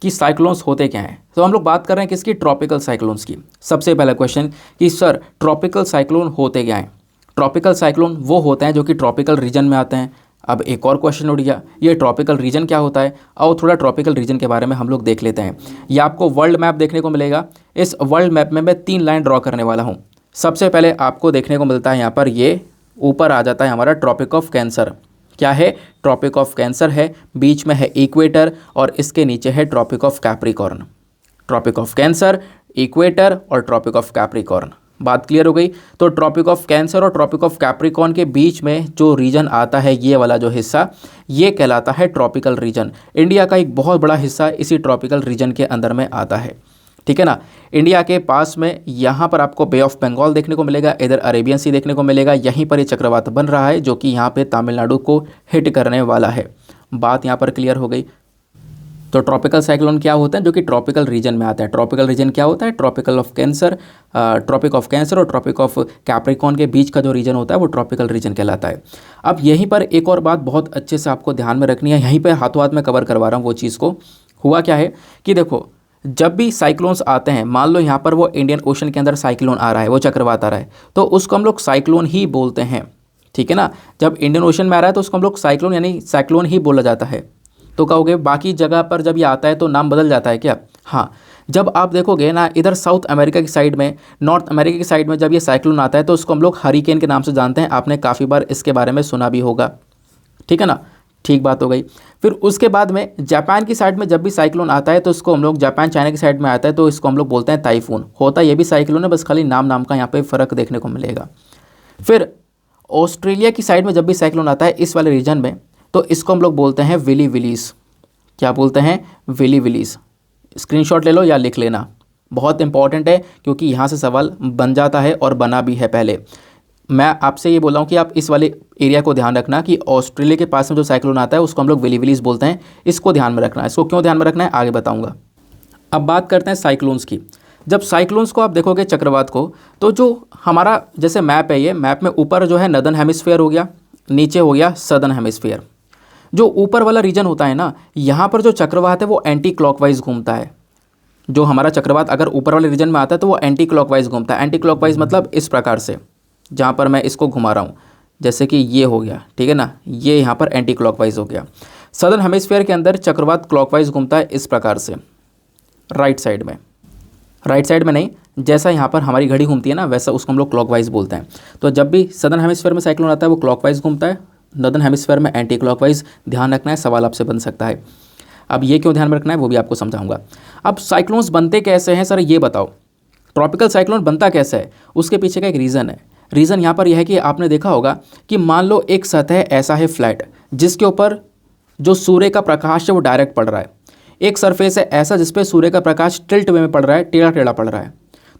कि साइक्लोन्स होते क्या हैं। तो हम लोग बात कर रहे हैं किसकी, ट्रॉपिकल साइक्लोन्स की। सबसे पहला क्वेश्चन कि सर ट्रॉपिकल साइक्लोन होते क्या हैं। ट्रॉपिकल साइक्लोन वो होते हैं जो कि ट्रॉपिकल रीजन में आते हैं। अब एक और क्वेश्चन उठ गया, ये ट्रॉपिकल रीजन क्या होता है। और थोड़ा ट्रॉपिकल रीजन के बारे में हम लोग देख लेते हैं। ये आपको वर्ल्ड मैप देखने को मिलेगा। इस वर्ल्ड मैप में मैं 3 लाइन ड्रॉ करने वाला हूँ। सबसे पहले आपको देखने को मिलता है यहाँ पर, ये ऊपर आ जाता है हमारा ट्रॉपिक ऑफ कैंसर। क्या है, ट्रॉपिक ऑफ कैंसर है, बीच में है इक्वेटर और इसके नीचे है tropic of Capricorn. Tropic of Cancer, equator और ट्रॉपिक ऑफ कैप्रिकॉर्न। बात क्लियर हो गई। तो ट्रॉपिक ऑफ कैंसर और ट्रॉपिक ऑफ कैप्रिकॉर्न के बीच में जो रीजन आता है, ये वाला जो हिस्सा, ये कहलाता है ट्रॉपिकल रीजन। इंडिया का एक बहुत बड़ा हिस्सा इसी ट्रॉपिकल रीजन के अंदर में आता है, ठीक है ना। इंडिया के पास में यहाँ पर आपको बे ऑफ बंगाल देखने को मिलेगा, इधर अरेबियन सी देखने को मिलेगा। यहीं पर ये चक्रवात बन रहा है जो कि यहाँ पे तमिलनाडु को हिट करने वाला है। बात यहाँ पर क्लियर हो गई। तो ट्रॉपिकल साइक्लोन क्या होता है, जो कि ट्रॉपिकल रीजन में आता है। ट्रॉपिकल रीजन क्या होता है, tropical of Cancer, tropic of Cancer और ट्रॉपिक ऑफ कैप्रिकॉर्न के बीच का जो रीजन होता है वो ट्रॉपिकल रीजन कहलाता है। अब यहीं पर एक और बात बहुत अच्छे से आपको ध्यान में रखनी है, यहीं पर हाथों हाथ में कवर करवा रहा हूँ वो चीज़ को। हुआ क्या है कि देखो, जब भी साइक्लोन्स आते हैं, मान लो यहाँ पर वो इंडियन ओशन के अंदर साइक्लोन आ रहा है, वो चक्रवात आ रहा है, तो उसको हम लोग साइक्लोन ही बोलते हैं, ठीक है ना। जब इंडियन ओशन में आ रहा है तो उसको हम लोग साइक्लोन यानी साइक्लोन ही बोला जाता है। तो कहोगे बाकी जगह पर जब ये आता है तो नाम बदल जाता है क्या? हाँ, जब आप देखोगे ना इधर साउथ अमेरिका की साइड में, नॉर्थ अमेरिका की साइड में जब ये साइक्लोन आता है तो उसको हम लोग हरिकेन के नाम से जानते हैं। आपने काफ़ी बार इसके बारे में सुना भी होगा, ठीक है ना। ठीक बात हो गई। फिर उसके बाद में जापान की साइड में जब भी साइक्लोन आता है तो इसको हम लोग, जापान चाइना की साइड में आता है तो इसको हम लोग बोलते हैं टाइफून। होता ये भी साइक्लोन है, बस खाली नाम का यहाँ पे फ़र्क देखने को मिलेगा। फिर ऑस्ट्रेलिया की साइड में जब भी साइक्लोन आता है इस वाले रीजन में, तो इसको हम लोग बोलते हैं विली विलीस। क्या बोलते हैं? विली विलीस। स्क्रीनशॉट ले लो या लिख लेना, बहुत इंपॉर्टेंट है क्योंकि यहाँ से सवाल बन जाता है और बना भी है पहले। मैं आपसे ये बोल रहा हूँ कि आप इस वाले एरिया को ध्यान रखना कि ऑस्ट्रेलिया के पास में जो साइक्लोन आता है उसको हम लोग विली विलीस बोलते हैं। इसको ध्यान में रखना है। इसको क्यों ध्यान में रखना है आगे बताऊँगा। अब बात करते हैं साइक्लोन्स की। जब साइक्लोन्स को आप देखोगे चक्रवात को, तो जो हमारा जैसे मैप है, ये मैप में ऊपर जो है नदर्न हेमिस्फीयर हो गया, नीचे हो गया सदर्न हेमिस्फीयर। जो ऊपर वाला रीजन होता है ना, यहाँ पर जो चक्रवात है वो एंटी क्लॉकवाइज घूमता है। जो हमारा चक्रवात अगर ऊपर वाले रीजन में आता है तो वो एंटी क्लॉकवाइज घूमता है। एंटी क्लॉकवाइज मतलब इस प्रकार से, जहाँ पर मैं इसको घुमा रहा हूँ, जैसे कि ये हो गया, ठीक है ना, ये यहाँ पर एंटी क्लॉकवाइज हो गया। सदर्न हेमिस्फीयर के अंदर चक्रवात क्लॉकवाइज घूमता है इस प्रकार से, राइट साइड में। राइट साइड में नहीं, जैसा यहाँ पर हमारी घड़ी घूमती है ना, वैसा उसको हम लोग क्लॉकवाइज बोलते हैं। तो जब भी सदर्न हेमिस्फीयर में साइक्लोन आता है वो क्लॉकवाइज घूमता है, नॉर्दर्न हेमिस्फीयर में एंटी क्लॉकवाइज। ध्यान रखना है, सवाल आपसे बन सकता है। अब ये क्यों ध्यान में रखना है वो भी आपको समझाऊंगा। अब साइक्लोन्स बनते कैसे हैं सर ये बताओ, ट्रॉपिकल साइक्लोन बनता कैसे है, उसके पीछे का एक रीज़न है। रीज़न यहाँ पर यह है कि आपने देखा होगा कि मान लो एक सतह ऐसा है फ्लैट, जिसके ऊपर जो सूर्य का प्रकाश है वो डायरेक्ट पड़ रहा है। एक सरफेस है ऐसा जिसपे सूर्य का प्रकाश टिल्ट वे में पड़ रहा है, टेढ़ा टेढ़ा पड़ रहा है।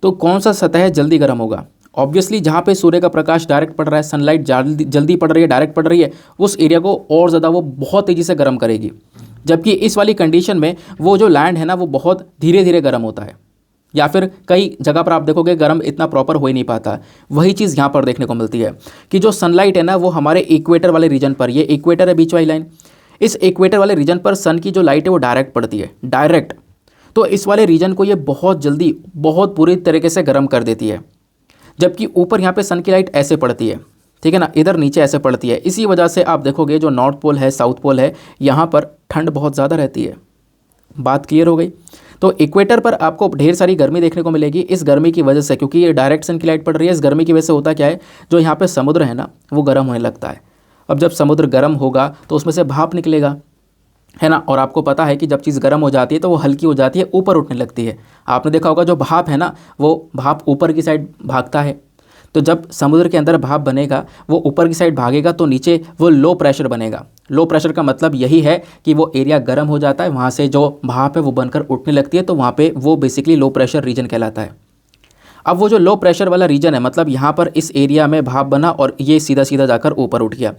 तो कौन सा सतह जल्दी गर्म होगा? ऑब्वियसली जहाँ पे सूर्य का प्रकाश डायरेक्ट पड़ रहा है, सनलाइट जल्दी पड़ रही है, डायरेक्ट पड़ रही है, उस एरिया को और ज़्यादा वो बहुत तेज़ी से गर्म करेगी। जबकि इस वाली कंडीशन में वो जो लैंड है ना वो बहुत धीरे धीरे गर्म होता है, या फिर कई जगह पर आप देखोगे गर्म इतना प्रॉपर हो ही नहीं पाता। वही चीज़ यहाँ पर देखने को मिलती है कि जो सनलाइट है ना वो हमारे इक्वेटर वाले रीजन पर, ये इक्वेटर है बीच वाली लाइन, इस इक्वेटर वाले रीजन पर सन की जो लाइट है वो डायरेक्ट पड़ती है, डायरेक्ट। तो इस वाले रीजन को ये बहुत जल्दी बहुत बुरी तरीके से गर्म कर देती है। जबकि ऊपर यहाँ पे सन की लाइट ऐसे पड़ती है, ठीक है ना, इधर नीचे ऐसे पड़ती है। इसी वजह से आप देखोगे जो नॉर्थ पोल है, साउथ पोल है, यहाँ पर ठंड बहुत ज़्यादा रहती है। बात क्लियर हो गई? तो इक्वेटर पर आपको ढेर सारी गर्मी देखने को मिलेगी इस गर्मी की वजह से, क्योंकि ये डायरेक्ट सन की लाइट पड़ रही है। इस गर्मी की वजह से होता क्या है, जो यहाँ पे समुद्र है ना वो गर्म होने लगता है। अब जब समुद्र गर्म होगा तो उसमें से भाप निकलेगा, है ना, और आपको पता है कि जब चीज़ गर्म हो जाती है तो वो हल्की हो जाती है, ऊपर उठने लगती है। आपने देखा होगा जो भाप है ना वो भाप ऊपर की साइड भागता है। तो जब समुद्र के अंदर भाप बनेगा वो ऊपर की साइड भागेगा तो नीचे वो लो प्रेशर बनेगा। लो प्रेशर का मतलब यही है कि वो एरिया गर्म हो जाता है, वहाँ से जो भाप है वो बनकर उठने लगती है, तो वहाँ पे वो बेसिकली लो प्रेशर रीजन कहलाता है। अब वो जो लो प्रेशर वाला रीजन है, मतलब यहाँ पर इस एरिया में भाप बना और ये सीधा सीधा जाकर ऊपर उठ गया,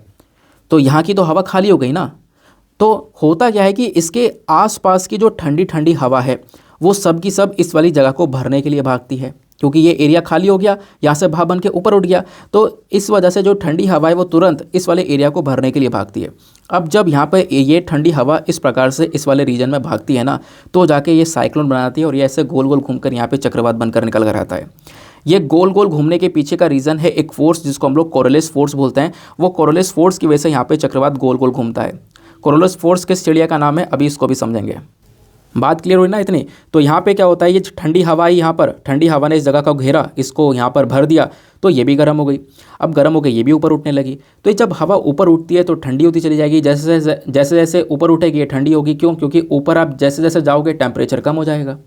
तो यहाँ की तो हवा खाली हो गई ना। तो होता क्या है कि इसके आसपास की जो ठंडी ठंडी हवा है वो सब की सब इस वाली जगह को भरने के लिए भागती है, क्योंकि ये एरिया खाली हो गया, यहाँ से भाप बन के ऊपर उठ गया, तो इस वजह से जो ठंडी हवा है वो तुरंत इस वाले एरिया को भरने के लिए भागती है। अब जब यहाँ पे ये ठंडी हवा इस प्रकार से इस वाले रीजन में भागती है ना, तो जाके ये साइक्लोन बनाती है और ये ऐसे गोल गोल घूमकर यहाँ पे चक्रवात बनकर निकल कर आता है। ये गोल गोल घूमने के पीछे का रीज़न है एक फोर्स जिसको हम लोग कोरोलिस फोर्स बोलते हैं। वो कोरोलिस फोर्स की वजह से यहाँ पे चक्रवात गोल गोल घूमता है। कोरोलिस फोर्स किस चिड़िया का नाम है अभी इसको भी समझेंगे। बात क्लियर हुई ना इतनी? तो यहाँ पे क्या होता है, ये ठंडी हवा ही यहाँ पर, ठंडी हवा ने इस जगह को घेरा, इसको यहाँ पर भर दिया, तो ये भी गर्म हो गई। अब गर्म हो गई, ये भी ऊपर उठने लगी। तो ये जब हवा ऊपर उठती है तो ठंडी होती चली जाएगी, जैसे जैसे जैसे ऊपर उठेगी ये ठंडी होगी। क्यों? क्योंकि ऊपर आप जैसे जैसे जाओगे टेम्परेचर कम हो जाएगा।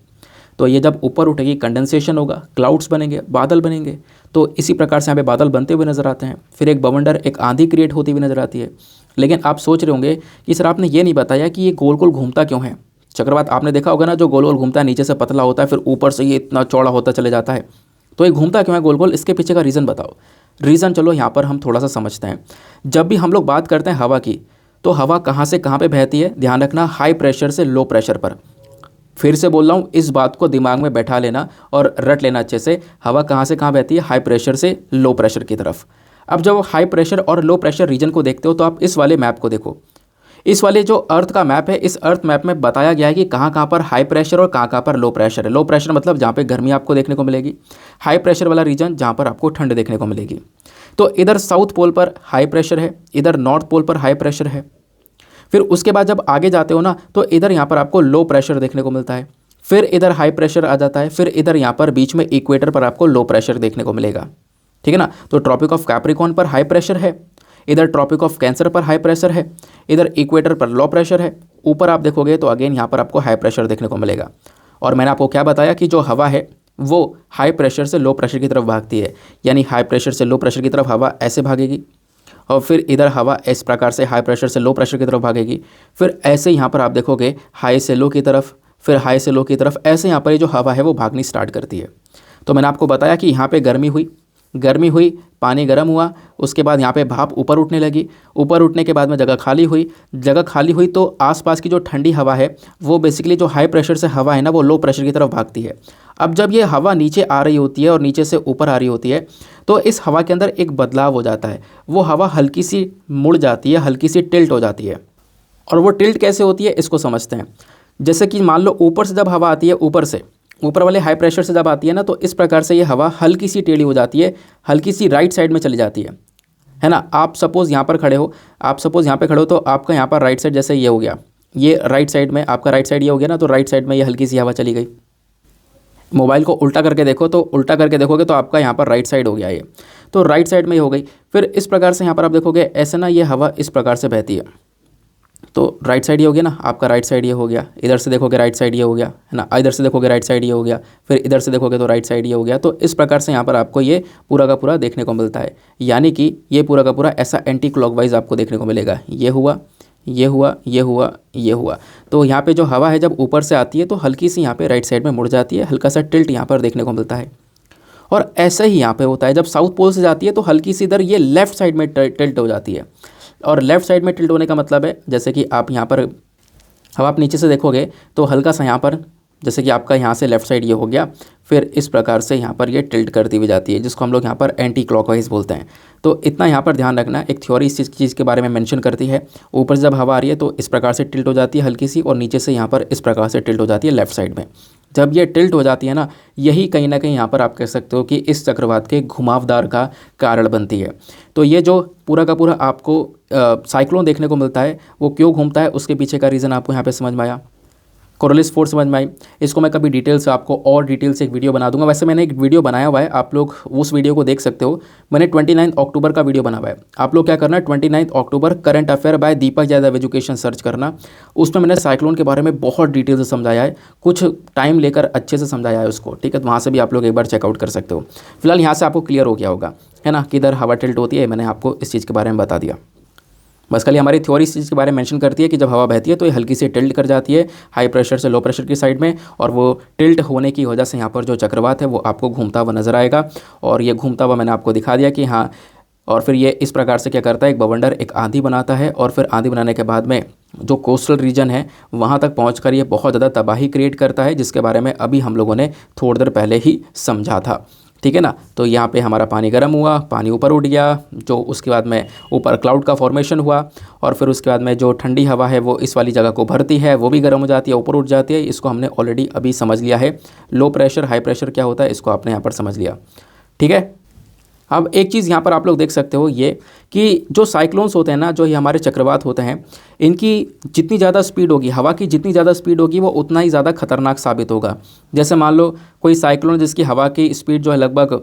तो ये जब ऊपर उठेगी कंडेंसेशन होगा, क्लाउड्स बनेंगे, बादल बनेंगे। तो इसी प्रकार से यहाँ पे बादल बनते हुए नजर आते हैं। फिर एक बवंडर, एक आंधी क्रिएट होती हुई नजर आती है। लेकिन आप सोच रहे होंगे कि सर आपने ये नहीं बताया कि ये गोल गोल घूमता क्यों है। चक्रवात आपने देखा होगा ना, जो गोल गोल घूमता है, नीचे से पतला होता है, फिर ऊपर से ये इतना चौड़ा होता चले जाता है। तो ये घूमता क्यों है गोल गोल, इसके पीछे का रीज़न बताओ। रीज़न चलो यहाँ पर हम थोड़ा सा समझते हैं। जब भी हम लोग बात करते हैं हवा की, तो हवा कहाँ से कहाँ पे बहती है, ध्यान रखना, हाई प्रेशर से लो प्रेशर पर। फिर से बोल रहा हूँ, इस बात को दिमाग में बैठा लेना और रट लेना अच्छे से। हवा कहाँ से कहाँ बहती है, हाई प्रेशर से लो प्रेशर की तरफ। अब जब हाई प्रेशर और लो प्रेशर रीजन को देखते हो तो आप इस वाले मैप को देखो। इस वाले जो अर्थ का मैप है, इस अर्थ मैप में बताया गया है कि कहाँ कहाँ पर हाई प्रेशर और कहाँ कहाँ पर लो प्रेशर है। लो प्रेशर मतलब जहाँ पे गर्मी आपको देखने को मिलेगी, हाई प्रेशर वाला रीजन जहाँ पर आपको ठंड देखने को मिलेगी। तो इधर साउथ पोल पर हाई प्रेशर है, इधर नॉर्थ पोल पर हाई प्रेशर है। फिर उसके बाद जब आगे जाते हो ना तो इधर यहाँ पर आपको लो प्रेशर देखने को मिलता है, फिर इधर हाई प्रेशर आ जाता है, फिर इधर यहाँ पर बीच में इक्वेटर पर आपको लो प्रेशर देखने को मिलेगा, ठीक है ना। तो ट्रॉपिक ऑफ कैप्रिकॉर्न पर हाई प्रेशर है, इधर ट्रॉपिक ऑफ कैंसर पर हाई प्रेशर है, इधर इक्वेटर पर लो प्रेशर है। ऊपर आप देखोगे तो अगेन यहाँ पर आपको हाई प्रेशर देखने को मिलेगा। और मैंने आपको क्या बताया कि जो हवा है वो हाई प्रेशर से लो प्रेशर की तरफ भागती है, यानी हाई प्रेशर से लो प्रेशर की तरफ हवा ऐसे भागेगी, और फिर इधर हवा इस प्रकार से हाई प्रेशर से लो प्रेशर की तरफ भागेगी। फिर ऐसे यहाँ पर आप देखोगे हाई से लो की तरफ, फिर हाई से लो की तरफ, ऐसे यहाँ पर ये जो हवा है वो भागनी स्टार्ट करती है। तो मैंने आपको बताया कि यहाँ पे गर्मी हुई, पानी गर्म हुआ, उसके बाद यहाँ पे भाप ऊपर उठने लगी, ऊपर उठने के बाद में जगह खाली हुई तो आसपास की जो ठंडी हवा है वो बेसिकली जो हाई प्रेशर से हवा है ना वो लो प्रेशर की तरफ भागती है। अब जब ये हवा नीचे आ रही होती है और नीचे से ऊपर आ रही होती है तो इस हवा के अंदर एक बदलाव हो जाता है। वो हवा हल्की सी मुड़ जाती है, हल्की सी टिल्ट हो जाती है। और वो टिल्ट कैसे होती है इसको समझते हैं। जैसे कि मान लो ऊपर से जब हवा आती है, ऊपर वाले हाई प्रेशर से जब आती है ना, तो इस प्रकार से ये हवा हल्की सी टेढ़ी हो जाती है, हल्की सी राइट साइड में चली जाती है ना। आप सपोज़ यहाँ पर खड़े हो, तो आपका यहाँ पर राइट साइड जैसे ये हो गया, ये राइट साइड में आपका राइट साइड ये हो गया ना, तो राइट साइड में ये हल्की सी हवा चली गई। मोबाइल को उल्टा करके देखो, तो उल्टा करके देखोगे तो आपका यहाँ पर राइट साइड हो गया ये, तो राइट साइड में ही हो गई। फिर इस प्रकार से यहाँ पर आप देखोगे ऐसे ना ये हवा इस प्रकार से बहती है, तो राइट साइड ये हो गया ना, आपका राइट साइड ये हो गया, इधर से देखोगे राइट साइड ये हो गया है ना, इधर से देखोगे राइट साइड ये हो गया, फिर इधर से देखोगे तो राइट साइड ये हो गया। तो इस प्रकार से यहाँ पर आपको ये पूरा का पूरा देखने को मिलता है, यानी कि ये पूरा का पूरा ऐसा एंटी क्लॉकवाइज आपको देखने को मिलेगा। ये हुआ, ये हुआ, ये हुआ, ये हुआ। तो यहाँ पे जो हवा है जब ऊपर से आती है तो हल्की सी यहाँ पे राइट साइड में मुड़ जाती है, हल्का सा टिल्ट यहाँ पर देखने को मिलता है। और ऐसा ही यहाँ पे होता है जब साउथ पोल से जाती है तो हल्की सी इधर ये लेफ़्ट साइड में टिल्ट हो जाती है। और लेफ़्ट साइड में टिल्ट होने का मतलब है, जैसे कि आप यहाँ पर अब आप नीचे से देखोगे तो हल्का सा यहाँ पर, जैसे कि आपका यहाँ से लेफ़्ट साइड ये हो गया, फिर इस प्रकार से यहाँ पर ये टिल्ट करती हुई जाती है, जिसको हम लोग यहाँ पर एंटी क्लॉकवाइज बोलते हैं। तो इतना यहाँ पर ध्यान रखना, एक थ्योरी इस चीज़ के बारे में मेंशन करती है, ऊपर से जब हवा आ रही है तो इस प्रकार से टिल्ट हो जाती है हल्की सी, और नीचे से यहाँ पर इस प्रकार से टिल्ट हो जाती है लेफ़्ट साइड में। जब ये टिल्ट हो जाती है ना, यही कहीं ना कहीं यहाँ पर आप कह सकते हो कि इस चक्रवात के घुमावदार का कारण बनती है। तो ये जो पूरा का पूरा आपको साइक्लोन देखने को मिलता है, वो क्यों घूमता है उसके पीछे का रीज़न आपको यहाँ पे समझ में आया, कोरोलिस फोर्स समझ में आई। इसको मैं कभी डिटेल से आपको और डिटेल से एक वीडियो बना दूंगा। वैसे मैंने एक वीडियो बनाया हुआ है, आप लोग उस वीडियो को देख सकते हो। मैंने 29 अक्टूबर का वीडियो बना हुआ है, आप लोग क्या करना, 29 अक्टूबर करंट अफेयर बाय दीपक यादव एजुकेशन सर्च करना। उसमें मैंने साइक्लोन के बारे में बहुत डिटेल से समझाया है, कुछ टाइम लेकर अच्छे से समझाया है उसको, ठीक है। तो वहाँ से भी आप लोग एक बार चेकआउट कर सकते हो। फिलहाल यहाँ से आपको क्लियर हो गया होगा, है ना, किधर हवा टिल्ट होती है। मैंने आपको इस चीज़ के बारे में बता दिया। बस खाली हमारी थ्योरी इस चीज़ के बारे में मेंशन करती है कि जब हवा बहती है तो ये हल्की सी टिल्ट कर जाती है हाई प्रेशर से लो प्रेशर की साइड में, और वो टिल्ट होने की वजह से यहाँ पर जो चक्रवात है वो आपको घूमता हुआ नजर आएगा। और ये घूमता हुआ मैंने आपको दिखा दिया कि हाँ, और फिर ये इस प्रकार से क्या करता है, एक बवंडर एक आंधी बनाता है, और फिर आंधी बनाने के बाद में जो कोस्टल रीजन है वहाँ तक पहुँच ये बहुत ज़्यादा तबाही क्रिएट करता है, जिसके बारे में अभी हम लोगों ने थोड़ी देर पहले ही समझा था, ठीक है ना। तो यहाँ पे हमारा पानी गर्म हुआ, पानी ऊपर उठ गया, जो उसके बाद में ऊपर क्लाउड का फॉर्मेशन हुआ, और फिर उसके बाद में जो ठंडी हवा है वो इस वाली जगह को भरती है, वो भी गर्म हो जाती है, ऊपर उठ जाती है। इसको हमने ऑलरेडी अभी समझ लिया है। लो प्रेशर हाई प्रेशर क्या होता है इसको आपने यहाँ पर समझ लिया, ठीक है। अब एक चीज़ यहाँ पर आप लोग देख सकते हो, ये कि जो साइक्लोन्स होते हैं ना, जो ये हमारे चक्रवात होते हैं, इनकी जितनी ज़्यादा स्पीड होगी, हवा की जितनी ज़्यादा स्पीड होगी वो उतना ही ज़्यादा खतरनाक साबित होगा। जैसे मान लो कोई साइक्लोन जिसकी हवा की स्पीड जो है लगभग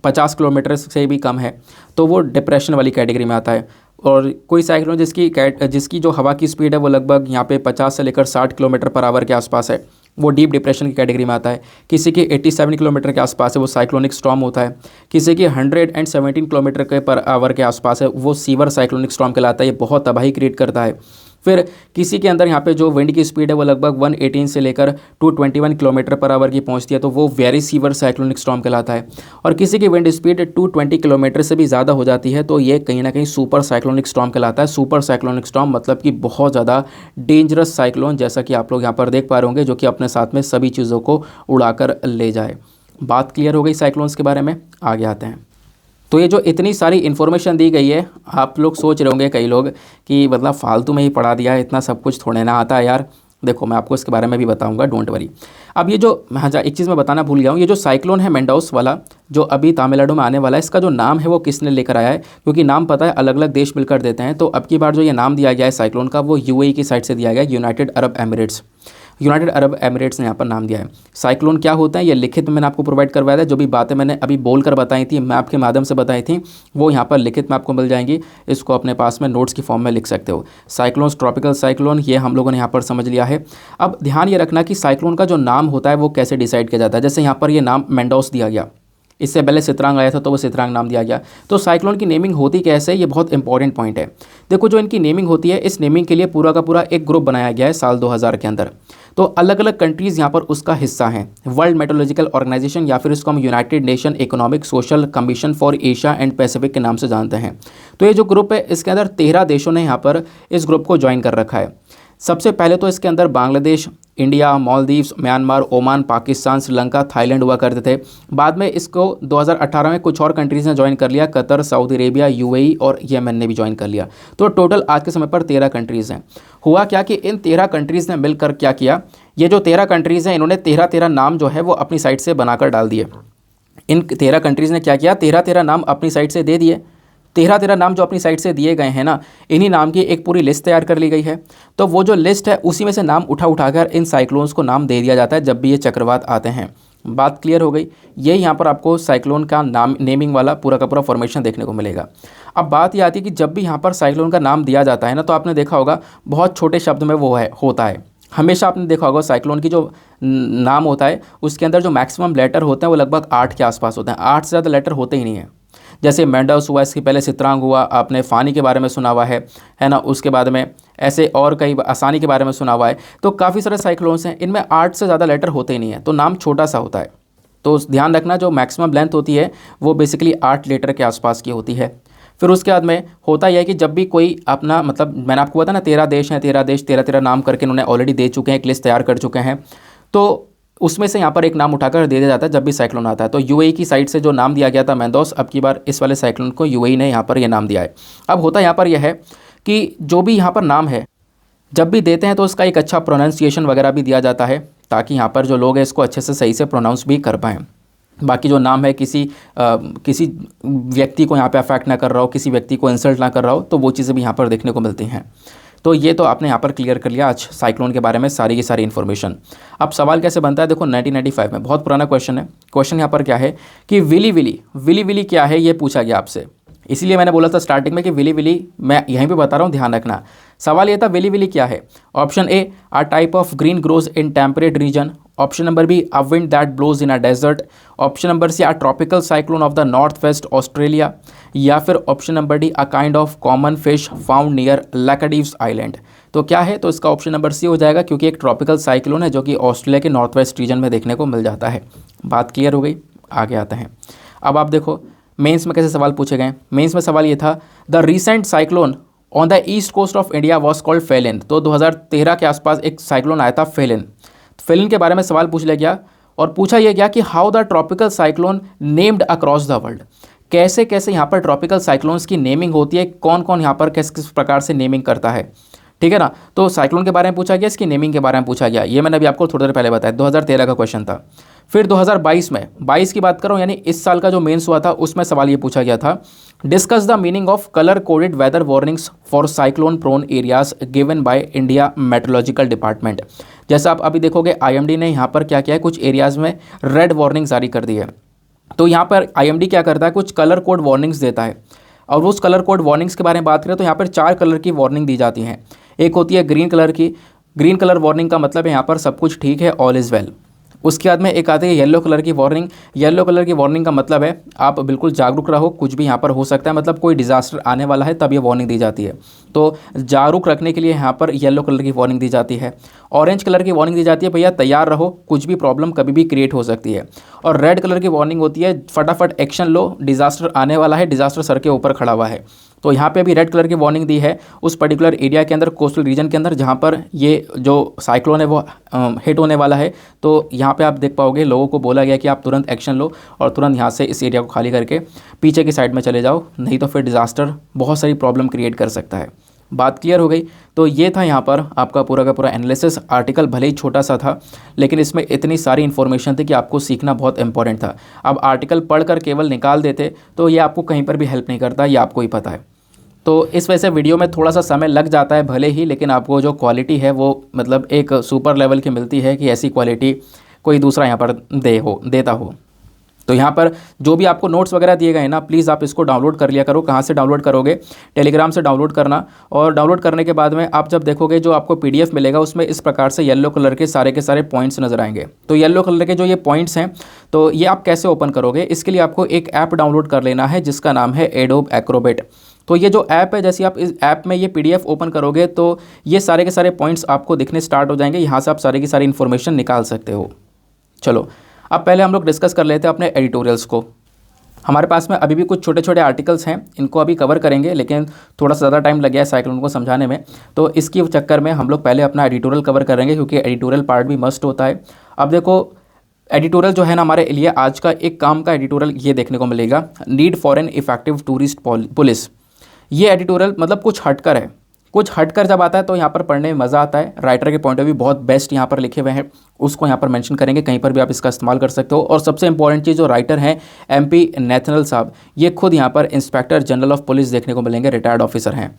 50 किलोमीटर से भी कम है, तो वो डिप्रेशन वाली कैटेगरी में आता है। और कोई साइक्लोन जिसकी जो हवा की स्पीड है वो लगभग यहाँ पे 50 से लेकर 60 किलोमीटर पर आवर के आसपास है, वो डीप डिप्रेशन की कैटेगरी में आता है। किसी की 87 किलोमीटर के आसपास है, वो साइक्लोनिक स्टॉर्म होता है। किसी की 117 किलोमीटर के पर आवर के आसपास है, वो सीवर साइक्लोनिक स्टॉर्म कहलाता है। ये बहुत तबाही क्रिएट करता है। फिर किसी के अंदर यहाँ पे जो विंड की स्पीड है वो लगभग 118 से लेकर 221 किलोमीटर पर आवर की पहुँचती है, तो वो वेरी सीवर साइक्लोनिक स्टॉर्म कहलाता है। और किसी की विंड स्पीड 220 किलोमीटर से भी ज़्यादा हो जाती है, तो ये कहीं ना कहीं सुपर साइक्लोनिक स्टॉर्म कहलाता है। सुपर साइक्लोनिक स्टॉर्म मतलब कि बहुत ज़्यादा डेंजरस साइक्लोन, जैसा कि आप लोग यहाँ पर देख पा रहे होंगे, जो कि अपने साथ में सभी चीज़ों को उड़ाकर ले जाए। बात क्लियर हो गई साइक्लोन्स के बारे में, आगे आते हैं। तो ये जो इतनी सारी इन्फॉर्मेशन दी गई है, आप लोग सोच रहे होंगे कई लोग कि मतलब फालतू में ही पढ़ा दिया है, इतना सब कुछ थोड़े ना आता है यार। देखो मैं आपको इसके बारे में भी बताऊंगा, डोंट वरी। अब ये जो हाँ एक चीज़ मैं बताना भूल गया हूँ, ये जो साइक्लोन है मेंडाउस वाला जो अभी तमिलनाडु में आने वाला है, इसका जो नाम है वो किसने लेकर आया है, क्योंकि नाम पता है अलग अलग देश मिलकर देते हैं। तो अब की बार जो ये नाम दिया गया है साइक्लोन का, वो यूएई की साइड से दिया गया है, United Arab Emirates. United Arab Emirates ने यहाँ पर नाम दिया है। साइक्लोन क्या होता है ये लिखित में मैंने आपको प्रोवाइड करवाया था, जो भी बातें मैंने अभी बोलकर बताई थी, मैं आपके माध्यम से बताई थी, वो यहाँ पर लिखित में आपको मिल जाएंगी। इसको अपने पास में नोट्स की फॉर्म में लिख सकते हो। साइक्लोन, ट्रॉपिकल साइक्लोन, ये हम लोगों ने यहाँ पर समझ लिया है। अब ध्यान ये रखना कि साइक्लोन का जो नाम होता है वो कैसे डिसाइड किया जाता है। जैसे यहाँ पर ये नाम मेंडाउस दिया गया, इससे पहले सितरांग आया था तो वो सितरांग नाम दिया गया। तो साइक्लोन की नेमिंग होती कैसे, ये बहुत इंपॉर्टेंट पॉइंट है। देखो जो इनकी नेमिंग होती है, इस नेमिंग के लिए पूरा का पूरा एक ग्रुप बनाया गया है साल 2000 के अंदर। तो अलग अलग कंट्रीज़ यहाँ पर उसका हिस्सा हैं। वर्ल्ड मेट्रोलॉजिकल ऑर्गेनाइजेशन, या फिर इसको हम United nation economic social commission for Asia and Pacific के नाम से जानते हैं। तो ये जो ग्रुप है, इसके अंदर 13 देशों ने यहाँ पर इस ग्रुप को ज्वाइन कर रखा है। सबसे पहले तो इसके अंदर Bangladesh, India, Maldives, Myanmar, Oman, Pakistan, Sri Lanka, Thailand हुआ करते थे। बाद में इसको 2018 में कुछ और कंट्रीज़ ने ज्वाइन कर लिया, कतर, सऊदी अरेबिया, यूएई और येमन ने भी ज्वाइन कर लिया। तो टोटल आज के समय पर 13 कंट्रीज़ हैं। हुआ क्या कि इन 13 कंट्रीज़ ने मिलकर क्या किया, ये जो 13 कंट्रीज़ हैं इन्होंने 13 नाम जो है वो अपनी साइड से बनाकर डाल दिए। इन 13 कंट्रीज़ ने क्या किया, 13 नाम अपनी साइड से दे दिए। 13 नाम जो अपनी साइड से दिए गए हैं ना, इन्हीं नाम की एक पूरी लिस्ट तैयार कर ली गई है। तो वो जो लिस्ट है उसी में से नाम उठा कर इन साइक्लोन्स को नाम दे दिया जाता है जब भी ये चक्रवात आते हैं। बात क्लियर हो गई। ये यहाँ पर आपको साइक्लोन का नाम नेमिंग वाला पूरा का पूरा फॉर्मेशन देखने को मिलेगा। अब बात ये आती है कि जब भी यहाँ पर साइक्लोन का नाम दिया जाता है ना, तो आपने देखा होगा बहुत छोटे शब्द में वो है होता है। हमेशा आपने देखा होगा साइक्लोन की जो नाम होता है उसके अंदर जो मैक्सिमम लेटर होते हैं वो लगभग 8 के आसपास होते हैं। 8 से ज़्यादा लेटर होते ही नहीं है। जैसे मेंडस हुआ, इसके पहले सित्रांग हुआ, आपने फ़ानी के बारे में सुना हुआ है ना। उसके बाद में ऐसे और कई आसानी के बारे में सुना हुआ है। तो काफ़ी सारे साइक्लोन्स हैं, इनमें 8 से ज़्यादा लेटर होते ही नहीं है, तो नाम छोटा सा होता है। तो ध्यान रखना, जो मैक्सिमम लेंथ होती है वो बेसिकली 8 लेटर के आसपास की होती है। फिर उसके बाद में होता यह है कि जब भी कोई अपना मतलब मैंने आपको बताया ना 13 देश हैं, 13 देश 13 नाम करके उन्होंने ऑलरेडी दे चुके हैं, एक लिस्ट तैयार कर चुके हैं। तो उसमें से यहाँ पर एक नाम उठाकर दे दिया जाता है जब भी साइक्लोन आता है। तो यूएई की साइड से जो नाम दिया गया था मेंदोस, अब की बार इस वाले साइक्लोन को यूएई ने यहाँ पर ये नाम दिया है। अब होता यहाँ पर यह है कि जो भी यहाँ पर नाम है जब भी देते हैं तो उसका एक अच्छा प्रोनाउंसिएशन वगैरह भी दिया जाता है, ताकि यहाँ पर जो लोग हैं इसको अच्छे से सही से प्रोनाउंस भी कर पाएँ। बाकी जो नाम है किसी व्यक्ति को यहाँ पे अफेक्ट ना कर रहा हो, किसी व्यक्ति को इंसल्ट ना कर रहा हो, तो वो चीज़ें भी यहाँ पर देखने को मिलती हैं। तो ये तो आपने यहाँ पर क्लियर कर लिया आज साइक्लोन के बारे में सारी की सारी इन्फॉर्मेशन। अब सवाल कैसे बनता है, देखो 1995 में बहुत पुराना क्वेश्चन है। क्वेश्चन यहाँ पर क्या है कि विली विली क्या है, ये पूछा गया आपसे। इसीलिए मैंने बोला था स्टार्टिंग में कि विली मैं यहीं पे बता रहा हूँ, ध्यान रखना। सवाल ये था विली क्या है। Option A, a type of green grows in temperate region. Option number B, a wind that blows in a desert. Option number C, a tropical cyclone of the north west Australia. या फिर option number D, a kind of common fish found near Laccadives island. तो क्या है, तो इसका ऑप्शन नंबर सी हो जाएगा, क्योंकि एक ट्रॉपिकल साइक्लोन है जो कि ऑस्ट्रेलिया के नॉर्थ वेस्ट रीजन में देखने को मिल जाता है। बात क्लियर हो गई, आगे आते हैं। अब आप देखो मेंस में कैसे सवाल पूछे गए। मेंस में सवाल ये था, the recent cyclone on the east coast of India was called Phailin. तो 2013 के आसपास एक साइक्लोन आया था फेलिन। फेलिन के बारे में सवाल पूछ लिया गया और पूछा यह गया कि how the tropical cyclone named across the world. कैसे कैसे यहाँ पर ट्रॉपिकल साइक्लोन्स की नेमिंग होती है, कौन कौन यहाँ पर किस किस प्रकार से नेमिंग करता है, ठीक है ना। तो साइक्लोन के बारे में पूछा गया, इसकी नेमिंग के बारे में पूछा गया। ये मैंने अभी आपको थोड़ी देर पहले बताया, 2013 का क्वेश्चन था। फिर 2022 में, 22 की बात करो यानी इस साल का जो मेंस हुआ था, उसमें सवाल ये पूछा गया था, discuss the meaning of colour coded weather warnings for cyclone prone areas given by India meteorological department. जैसा आप अभी देखोगे आईएमडी ने यहाँ पर क्या किया है, कुछ एरियाज़ में रेड वार्निंग जारी कर दी है। तो यहाँ पर आईएमडी क्या करता है, कुछ कलर कोड वार्निंग्स देता है। और उस कलर कोड वार्निंग्स के बारे में बात करें तो यहाँ पर 4 कलर की वार्निंग दी जाती हैं। एक होती है ग्रीन कलर की। ग्रीन कलर वार्निंग का मतलब है यहाँ पर सब कुछ ठीक है, ऑल इज़ वेल। उसके बाद में एक आती है येलो कलर की वार्निंग। येलो कलर की वार्निंग का मतलब है आप बिल्कुल जागरूक रहो, कुछ भी यहाँ पर हो सकता है, मतलब कोई डिजास्टर आने वाला है तब ये वार्निंग दी जाती है। तो जागरूक रखने के लिए यहाँ पर येलो कलर की वार्निंग दी जाती है। ऑरेंज कलर की वार्निंग दी जाती है, भैया तैयार रहो, कुछ भी प्रॉब्लम कभी भी क्रिएट हो सकती है। और रेड कलर की वार्निंग होती है, फटाफट एक्शन लो, डिजास्टर आने वाला है, डिजास्टर सर के ऊपर खड़ा हुआ है। तो यहाँ पे अभी रेड कलर की वार्निंग दी है उस पर्टिकुलर एरिया के अंदर, कोस्टल रीजन के अंदर, जहाँ पर ये जो साइक्लोन है वो हिट होने वाला है। तो यहाँ पे आप देख पाओगे लोगों को बोला गया कि आप तुरंत एक्शन लो और तुरंत यहाँ से इस एरिया को खाली करके पीछे की साइड में चले जाओ, नहीं तो फिर डिज़ास्टर बहुत सारी प्रॉब्लम क्रिएट कर सकता है। बात क्लियर हो गई। तो ये था यहाँ पर आपका पूरा का पूरा एनालिसिस। आर्टिकल भले ही छोटा सा था, लेकिन इसमें इतनी सारी इन्फॉर्मेशन थी कि आपको सीखना बहुत इंपॉर्टेंट था। अब आर्टिकल पढ़कर केवल निकाल देते तो ये आपको कहीं पर भी हेल्प नहीं करता, ये आपको ही पता है। तो इस वजह से वीडियो में थोड़ा सा समय लग जाता है भले ही, लेकिन आपको जो क्वालिटी है वो मतलब एक सुपर लेवल की मिलती है कि ऐसी क्वालिटी कोई दूसरा यहाँ पर देता हो। तो यहाँ पर जो भी आपको नोट्स वगैरह दिए गए हैं ना, प्लीज़ आप इसको डाउनलोड कर लिया करो। कहाँ से डाउनलोड करोगे, टेलीग्राम से डाउनलोड करना। और डाउनलोड करने के बाद में आप जब देखोगे जो आपको पीडीएफ मिलेगा उसमें इस प्रकार से येलो कलर के सारे पॉइंट्स नज़र आएंगे। तो येलो कलर के जो ये पॉइंट्स हैं, तो ये आप कैसे ओपन करोगे, इसके लिए आपको एक ऐप डाउनलोड कर लेना है जिसका नाम है एडोब एक्रोबेट। तो ये जो ऐप है, जैसे आप इस ऐप में ये पीडीएफ ओपन करोगे तो ये सारे के सारे पॉइंट्स आपको दिखने स्टार्ट हो जाएंगे। यहाँ से आप सारी की सारी इन्फॉर्मेशन निकाल सकते हो। चलो अब पहले हम लोग डिस्कस कर लेते हैं अपने एडिटोरियल्स को। हमारे पास में अभी भी कुछ छोटे छोटे आर्टिकल्स हैं, इनको अभी कवर करेंगे, लेकिन थोड़ा सा ज़्यादा टाइम लग गया है साइक्लोन को समझाने में। तो इसकी चक्कर में हम लोग पहले अपना एडिटोरियल कवर करेंगे, क्योंकि एडिटोरियल पार्ट भी मस्ट होता है। अब देखो एडिटोरियल जो है ना हमारे लिए आज का एक काम का एडिटोरियल ये देखने को मिलेगा, need for an effective tourist police. ये एडिटोरियल मतलब कुछ हटकर है। कुछ हटकर जब आता है तो यहाँ पर पढ़ने में मज़ा आता है। राइटर के पॉइंट ऑफ व्यू बहुत बेस्ट यहाँ पर लिखे हुए हैं, उसको यहाँ पर मेंशन करेंगे, कहीं पर भी आप इसका इस्तेमाल कर सकते हो। और सबसे इंपॉर्टेंट चीज़, जो राइटर हैं MP नेथनल साहब, ये खुद यहाँ पर इंस्पेक्टर जनरल ऑफ पुलिस देखने को मिलेंगे, रिटायर्ड ऑफिसर हैं।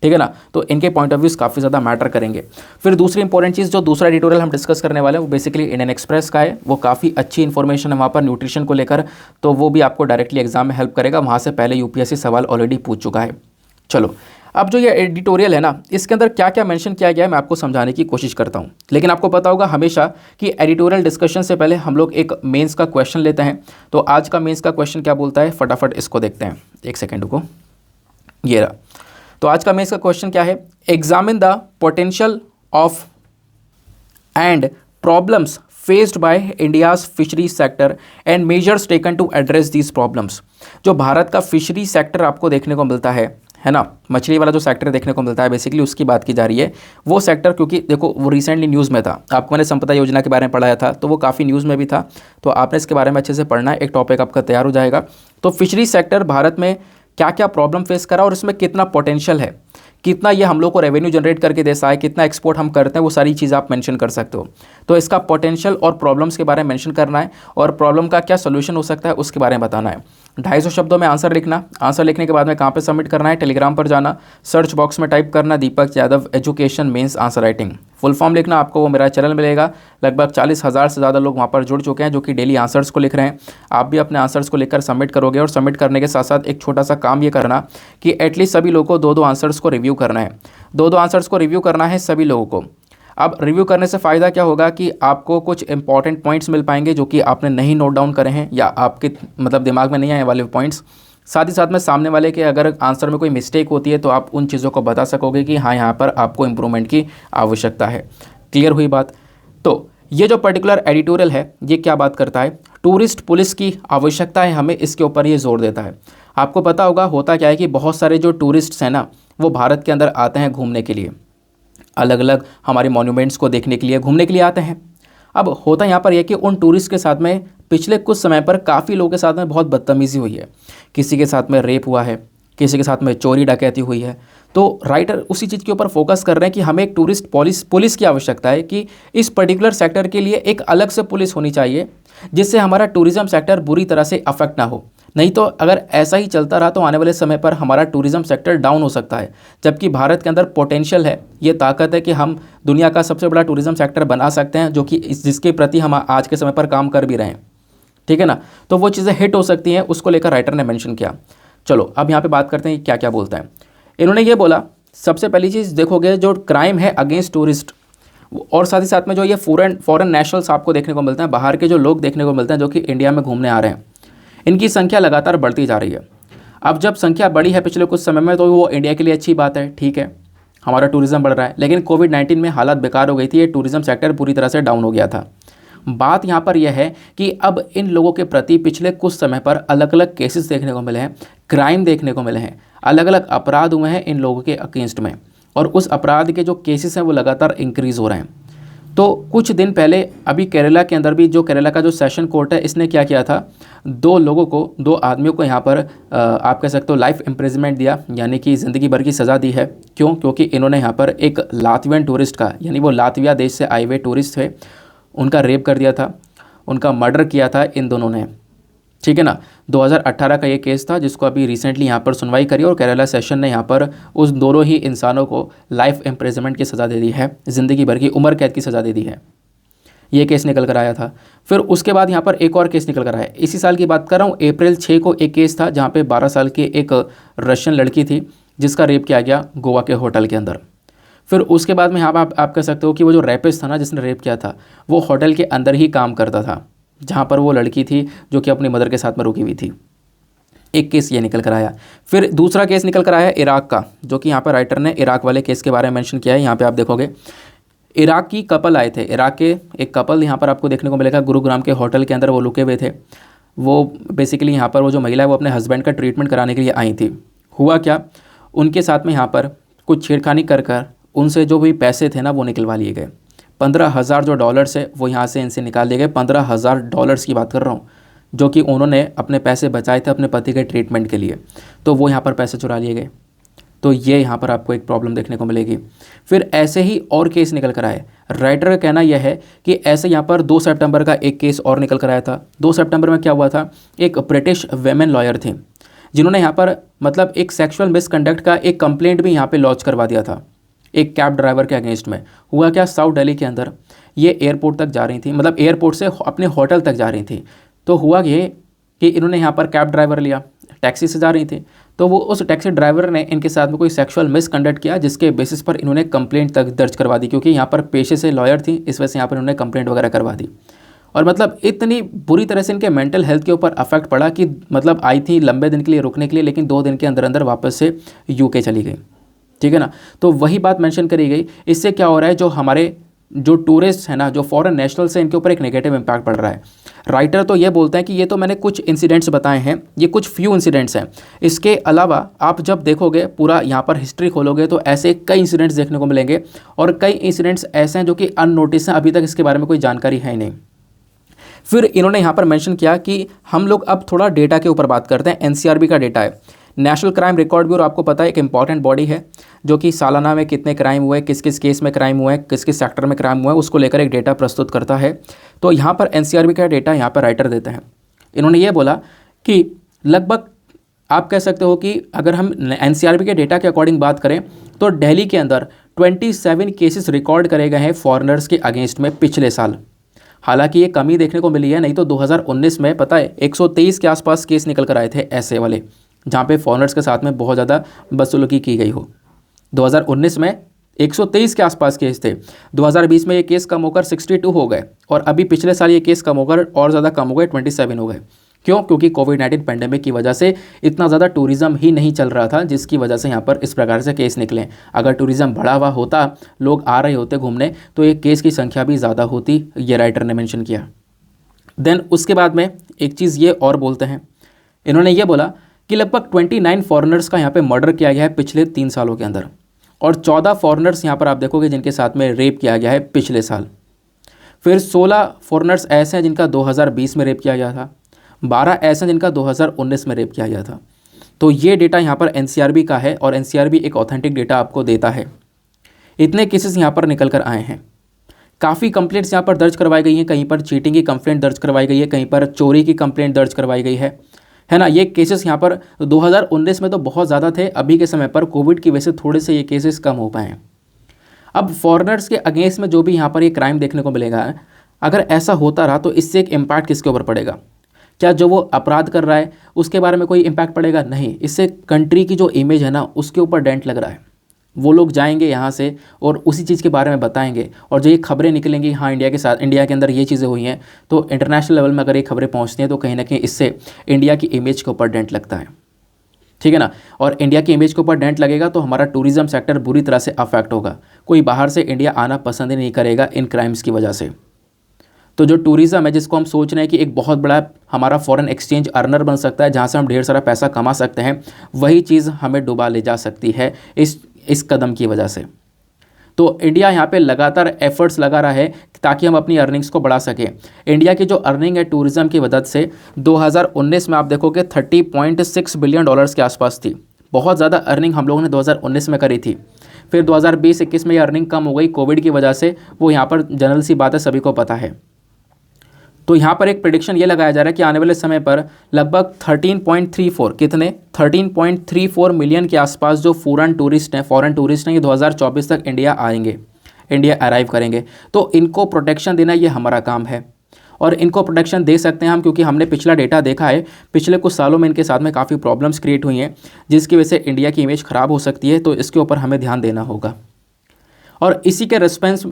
ठीक है ना। तो इनके पॉइंट ऑफ व्यूज़ काफ़ी ज़्यादा मैटर करेंगे। फिर दूसरी इंपॉर्टेंट चीज़, जो दूसरा एडिटोरियल हम डिस्कस करने वाले हैं वो बेसिकली इंडियन एक्सप्रेस का है। वो काफ़ी अच्छी इन्फॉर्मेशन है वहाँ पर न्यूट्रिशन को लेकर, तो वो भी आपको डायरेक्टली एग्जाम में हेल्प करेगा। वहाँ से पहले यूपीएससी सवाल ऑलरेडी पूछ चुका है। चलो, अब जो ये एडिटोरियल है ना, इसके अंदर क्या क्या मेंशन किया गया है मैं आपको समझाने की कोशिश करता हूँ। लेकिन आपको पता होगा हमेशा कि एडिटोरियल डिस्कशन से पहले हम लोग एक मेंस का क्वेश्चन लेते हैं। तो आज का मेंस का क्वेश्चन क्या बोलता है, फटाफट इसको देखते हैं, एक सेकेंड को, ये रहा। तो आज का मेंस का क्वेश्चन क्या है, examine the potential of and problems faced by India's fishery sector and measures taken to address these problems. जो भारत का फिशरी सेक्टर आपको देखने को मिलता है ना, मछली वाला जो सेक्टर देखने को मिलता है, बेसिकली उसकी बात की जा रही है। वो सेक्टर, क्योंकि देखो वो रिसेंटली न्यूज़ में था, आपको मैंने संपदा योजना के बारे में पढ़ाया था, तो वो काफ़ी न्यूज़ में भी था, तो आपने इसके बारे में अच्छे से पढ़ना है, एक टॉपिक आपका तैयार हो जाएगा। तो फिशरी सेक्टर भारत में क्या क्या प्रॉब्लम फेस करा और इसमें कितना पोटेंशियल है, कितना ये हम लोग को रेवेन्यू जनरेट करके देता है, कितना एक्सपोर्ट हम करते हैं, वो सारी चीज़ आप मेंशन कर सकते हो। तो इसका पोटेंशियल और प्रॉब्लम्स के बारे में मेंशन करना है और प्रॉब्लम का क्या सोल्यूशन हो सकता है उसके बारे में बताना है। 250 शब्दों में आंसर लिखना। आंसर लिखने के बाद में कहाँ पे सबमिट करना है, टेलीग्राम पर जाना, सर्च बॉक्स में टाइप करना Deepak Yadav education mains answer writing, full form लिखना। आपको वो मेरा चैनल मिलेगा, लगभग 40,000 से ज़्यादा लोग वहाँ पर जुड़ चुके हैं जो कि डेली आंसर्स को लिख रहे हैं। आप भी अपने आंसर्स को लिखकर सबमिट करोगे और सबमिट करने के साथ साथ एक छोटा सा काम ये करना कि एटलीस्ट सभी लोगों को 2-2 आंसर्स को रिव्यू करना है। 2-2 आंसर्स को रिव्यू करना है सभी लोगों को। अब रिव्यू करने से फ़ायदा क्या होगा कि आपको कुछ इंपॉर्टेंट पॉइंट्स मिल पाएंगे जो कि आपने नहीं नोट डाउन करे हैं या आपके मतलब दिमाग में नहीं आए वाले पॉइंट्स। साथ ही साथ में सामने वाले के अगर आंसर में कोई मिस्टेक होती है तो आप उन चीज़ों को बता सकोगे कि हाँ, यहाँ पर आपको इम्प्रूवमेंट की आवश्यकता है। क्लियर हुई बात। तो ये जो पर्टिकुलर एडिटोरियल है ये क्या बात करता है, टूरिस्ट पुलिस की आवश्यकता है हमें, इसके ऊपर ये जोर देता है। आपको पता होगा होता क्या है कि बहुत सारे जो टूरिस्ट्स हैं ना, वो भारत के अंदर आते हैं घूमने के लिए, अलग अलग हमारे मॉन्यूमेंट्स को देखने के लिए, घूमने के लिए आते हैं। अब होता यहाँ पर यह कि उन टूरिस्ट के साथ में पिछले कुछ समय पर काफ़ी लोगों के साथ में बहुत बदतमीज़ी हुई है। किसी के साथ में रेप हुआ है, किसी के साथ में चोरी डकैती हुई है। तो राइटर उसी चीज़ के ऊपर फोकस कर रहे हैं कि हमें एक टूरिस्ट पुलिस की आवश्यकता है कि इस पर्टिकुलर सेक्टर के लिए एक अलग से पुलिस होनी चाहिए जिससे हमारा टूरिज़्म सेक्टर बुरी तरह से अफेक्ट ना हो। नहीं तो अगर ऐसा ही चलता रहा तो आने वाले समय पर हमारा टूरिज़्म सेक्टर डाउन हो सकता है। जबकि भारत के अंदर पोटेंशियल है, ये ताकत है कि हम दुनिया का सबसे बड़ा टूरिज़्म सेक्टर बना सकते हैं, जो कि जिसके प्रति हम आज के समय पर काम कर भी रहे हैं। ठीक है ना। तो वो चीज़ें हिट हो सकती हैं, उसको लेकर राइटर ने मेंशन किया। चलो अब यहाँ पे बात करते हैं क्या क्या बोलता है। इन्होंने ये बोला, सबसे पहली चीज़ देखोगे जो क्राइम है अगेंस्ट टूरिस्ट, और साथ ही साथ में जो ये फॉरेन नेशनल्स आपको देखने को मिलते हैं, बाहर के जो लोग देखने को मिलते हैं जो कि इंडिया में घूमने आ रहे हैं, इनकी संख्या लगातार बढ़ती जा रही है। अब जब संख्या बढ़ी है पिछले कुछ समय में तो वो इंडिया के लिए अच्छी बात है, ठीक है, हमारा टूरिज़्म बढ़ रहा है। लेकिन कोविड-19 में हालात बेकार हो गई थी, ये टूरिज़्म सेक्टर पूरी तरह से डाउन हो गया था। बात यहाँ पर यह है कि अब इन लोगों के प्रति पिछले कुछ समय पर अलग अलग केसेस देखने को मिले हैं, क्राइम देखने को मिले हैं, अलग अलग अपराध हुए हैं इन लोगों के अगेंस्ट में, और उस अपराध के जो केसेस हैं वो लगातार इंक्रीज़ हो रहे हैं। तो कुछ दिन पहले अभी केरला के अंदर भी जो केरला का जो सेशन कोर्ट है, इसने क्या किया था, 2 आदमियों को यहाँ पर आप कह सकते हो लाइफ इम्प्रिजनमेंट दिया, यानी कि ज़िंदगी भर की सज़ा दी है। क्यों? क्योंकि इन्होंने यहाँ पर एक लातवियन टूरिस्ट का, यानी वो लातविया देश से आए हुए टूरिस्ट थे, उनका रेप कर दिया था, उनका मर्डर किया था इन दोनों ने। ठीक है ना। 2018 का ये केस था जिसको अभी रिसेंटली यहाँ पर सुनवाई करी और केरला सेशन ने यहाँ पर उस दोनों ही इंसानों को लाइफ इम्प्रिजनमेंट की सज़ा दे दी है, ज़िंदगी भर की उम्र कैद की सज़ा दे दी है। ये केस निकल कर आया था। फिर उसके बाद यहाँ पर एक और केस निकल कर आया, इसी साल की बात कर रहा हूँ, अप्रैल 6 को एक केस था जहाँ पे 12 साल की एक रशियन लड़की थी जिसका रेप किया गया गोवा के होटल के अंदर। फिर उसके बाद में यहाँ पर आप कह सकते हो कि वो जो रेपिस्ट था ना, जिसने रेप किया था, वो होटल के अंदर ही काम करता था जहाँ पर वो लड़की थी जो कि अपनी मदर के साथ में रुकी हुई थी। एक केस ये निकल कर आया। फिर दूसरा केस निकल कर आया इराक का, जो कि यहाँ पर राइटर ने इराक वाले केस के बारे में मेंशन किया है। यहाँ पे आप देखोगे इराक की कपल आए थे, इराक के एक कपल यहाँ पर आपको देखने को मिलेगा, गुरुग्राम के होटल के अंदर वो लुके हुए थे। वो बेसिकली यहाँ पर वो जो महिला है वो अपने हस्बैंड का ट्रीटमेंट कराने के लिए आई थी। हुआ क्या, उनके साथ में यहाँ पर कुछ छेड़खानी कर उनसे जो भी पैसे थे ना वो निकलवा लिए गए। 15,000 जो डॉलर्स है वो यहाँ से इनसे निकाल लिए गए। 15,000 डॉलर्स की बात कर रहा हूँ, जो कि उन्होंने अपने पैसे बचाए थे अपने पति के ट्रीटमेंट के लिए, तो वो यहाँ पर पैसे चुरा लिए गए। तो ये यहाँ पर आपको एक प्रॉब्लम देखने को मिलेगी। फिर ऐसे ही और केस निकल कर आए। राइटर का कहना यह है कि ऐसे यहाँ पर 2 सितंबर का एक केस और निकल कर आया था। 2 सितंबर में क्या हुआ था, एक ब्रिटिश वेमेन लॉयर थी जिन्होंने यहाँ पर मतलब एक सेक्सुअल मिसकंडक्ट का एक कंप्लेंट भी यहाँ पे लॉन्च करवा दिया था एक कैब ड्राइवर के अगेंस्ट में। हुआ क्या, साउथ दिल्ली के अंदर ये एयरपोर्ट तक जा रही थी, मतलब एयरपोर्ट से अपने होटल तक जा रही थी। तो हुआ ये कि इन्होंने यहाँ पर कैब ड्राइवर लिया, टैक्सी से जा रही थी, तो वो उस टैक्सी ड्राइवर ने इनके साथ में कोई सेक्सुअल मिसकंडक्ट किया, जिसके बेसिस पर इन्होंने कंप्लेंट तक दर्ज करवा दी, क्योंकि यहाँ पर पेशे से लॉयर थी, इस वजह से यहाँ पर इन्होंने कंप्लेंट वगैरह करवा दी। और मतलब इतनी बुरी तरह से इनके मेंटल हेल्थ के ऊपर अफेक्ट पड़ा कि मतलब आई थी लंबे दिन के लिए रुकने के लिए, लेकिन 2 दिन के अंदर अंदर वापस से यूके चली गई। ठीक है ना। तो वही बात मेंशन करी गई। इससे क्या हो रहा है, जो हमारे जो टूरिस्ट है ना, जो फॉरेन नेशनल्स हैं, इनके ऊपर एक नेगेटिव इंपैक्ट पड़ रहा है। राइटर तो ये बोलते हैं कि ये तो मैंने कुछ इंसिडेंट्स बताए हैं, ये कुछ फ्यू इंसिडेंट्स हैं, इसके अलावा आप जब देखोगे पूरा यहाँ पर हिस्ट्री खोलोगे तो ऐसे कई इंसिडेंट्स देखने को मिलेंगे, और कई इंसिडेंट्स ऐसे हैं जो कि अननोटिस हैं, अभी तक इसके बारे में कोई जानकारी है ही नहीं। फिर इन्होंने यहाँ पर मेंशन किया कि हम लोग अब थोड़ा डेटा के ऊपर बात करते हैं। एनसीआरबी का डेटा है, नेशनल क्राइम रिकॉर्ड ब्यूरो, आपको पता है एक इंपॉर्टेंट बॉडी है जो कि सालाना में कितने क्राइम हुए, किस किस केस में क्राइम हुए, किस किस सेक्टर में क्राइम हुआ है, उसको लेकर एक डेटा प्रस्तुत करता है। तो यहाँ पर एनसीआरबी का डेटा यहाँ पर राइटर देते हैं। इन्होंने ये बोला कि लगभग आप कह सकते हो कि अगर हम एनसीआरबी के डेटा के अकॉर्डिंग बात करें तो दिल्ली के अंदर 27 केसेस रिकॉर्ड करे गए हैं फॉरेनर्स के अगेंस्ट में पिछले साल। हालांकि ये कमी देखने को मिली है, नहीं तो 2019 में पता है 123 के आसपास केस निकल कर आए थे ऐसे वाले, जहाँ पे फॉरेनर्स के साथ में बहुत ज़्यादा बदसलूकी की गई हो। 2019 में 123 के आसपास केस थे, 2020 में ये केस कम होकर 62 हो गए, और अभी पिछले साल ये केस कम होकर और ज़्यादा कम हो गए, 27 हो गए। क्यों? क्योंकि कोविड-19 पेंडेमिक की वजह से इतना ज़्यादा टूरिज़्म ही नहीं चल रहा था, जिसकी वजह से यहाँ पर इस प्रकार से केस निकले। अगर टूरिज़्म बढ़ा हुआ होता, लोग आ रहे होते घूमने, तो ये केस की संख्या भी ज़्यादा होती, ये राइटर ने मेंशन किया। देन उसके बाद में एक चीज़ ये और बोलते हैं, इन्होंने ये बोला कि लगभग 29 फॉरेनर्स का यहाँ पे मर्डर किया गया है पिछले 3 सालों के अंदर, और 14 फॉरेनर्स यहाँ पर आप देखोगे जिनके साथ में रेप किया गया है पिछले साल। फिर 16 फॉरेनर्स ऐसे हैं जिनका 2020 में रेप किया गया था, 12 ऐसे हैं जिनका 2019 में रेप किया गया था। तो ये डेटा यहाँ पर एनसीआरबी का है, और एनसीआरबी एक ऑथेंटिक डेटा आपको देता है। इतने केसेस यहाँ पर निकल कर आए हैं। काफ़ी कंप्लेंट्स यहाँ पर दर्ज करवाई गई हैं, कहीं पर चीटिंग की कंप्लेंट दर्ज करवाई गई है, कहीं पर चोरी की कंप्लेंट दर्ज करवाई गई है ना। ये केसेस यहाँ पर 2019 में तो बहुत ज़्यादा थे, अभी के समय पर कोविड की वजह से थोड़े से ये केसेस कम हो पाए हैं। अब फॉरेनर्स के अगेंस्ट में जो भी यहाँ पर ये क्राइम देखने को मिलेगा, अगर ऐसा होता रहा तो इससे एक इम्पैक्ट किसके ऊपर पड़ेगा? क्या जो वो अपराध कर रहा है उसके बारे में कोई इम्पैक्ट पड़ेगा? नहीं। इससे कंट्री की जो इमेज है ना, उसके ऊपर डेंट लग रहा है। वो लोग जाएंगे यहाँ से और उसी चीज़ के बारे में बताएंगे, और जो ये खबरें निकलेंगी, हाँ इंडिया के साथ, इंडिया के अंदर ये चीज़ें हुई हैं, तो इंटरनेशनल लेवल में अगर ये खबरें पहुँचती हैं तो कहीं ना कहीं इससे इंडिया की इमेज के ऊपर डेंट लगता है। ठीक है ना। और इंडिया की इमेज के ऊपर डेंट लगेगा तो हमारा टूरिज्म सेक्टर बुरी तरह से अफेक्ट होगा। कोई बाहर से इंडिया आना पसंद ही नहीं करेगा इन क्राइम्स की वजह से। तो जो टूरिज़्म है, जिसको हम सोच रहे हैं कि एक बहुत बड़ा हमारा फॉरेन एक्सचेंज अर्नर बन सकता है, जहाँ से हम ढेर सारा पैसा कमा सकते हैं, वही चीज़ हमें डुबा ले जा सकती है इस कदम की वजह से। तो इंडिया यहाँ पे लगातार एफर्ट्स लगा रहा है ताकि हम अपनी अर्निंग्स को बढ़ा सकें। इंडिया की जो अर्निंग है टूरिज़्म की मदद से 2019 में आप देखोगे $30.6 बिलियन के आसपास थी। बहुत ज़्यादा अर्निंग हम लोगों ने 2019 में करी थी। फिर 2020-21 में ये अर्निंग कम हो गई कोविड की वजह से, वो यहाँ पर जनरल सी बात है, सभी को पता है। तो यहाँ पर एक प्रेडिक्शन ये लगाया जा रहा है कि आने वाले समय पर लगभग 13.34 मिलियन के आसपास जो फॉरेन टूरिस्ट हैं ये 2024 तक इंडिया आएंगे, इंडिया अराइव करेंगे। तो इनको प्रोटेक्शन देना ये हमारा काम है, और इनको प्रोटेक्शन दे सकते हैं हम क्योंकि हमने पिछला डेटा देखा है। पिछले कुछ सालों में इनके साथ में काफ़ी प्रॉब्लम्स क्रिएट हुई हैं, जिसकी वजह से इंडिया की इमेज ख़राब हो सकती है। तो इसके ऊपर हमें ध्यान देना होगा। और इसी के रिस्पॉन्स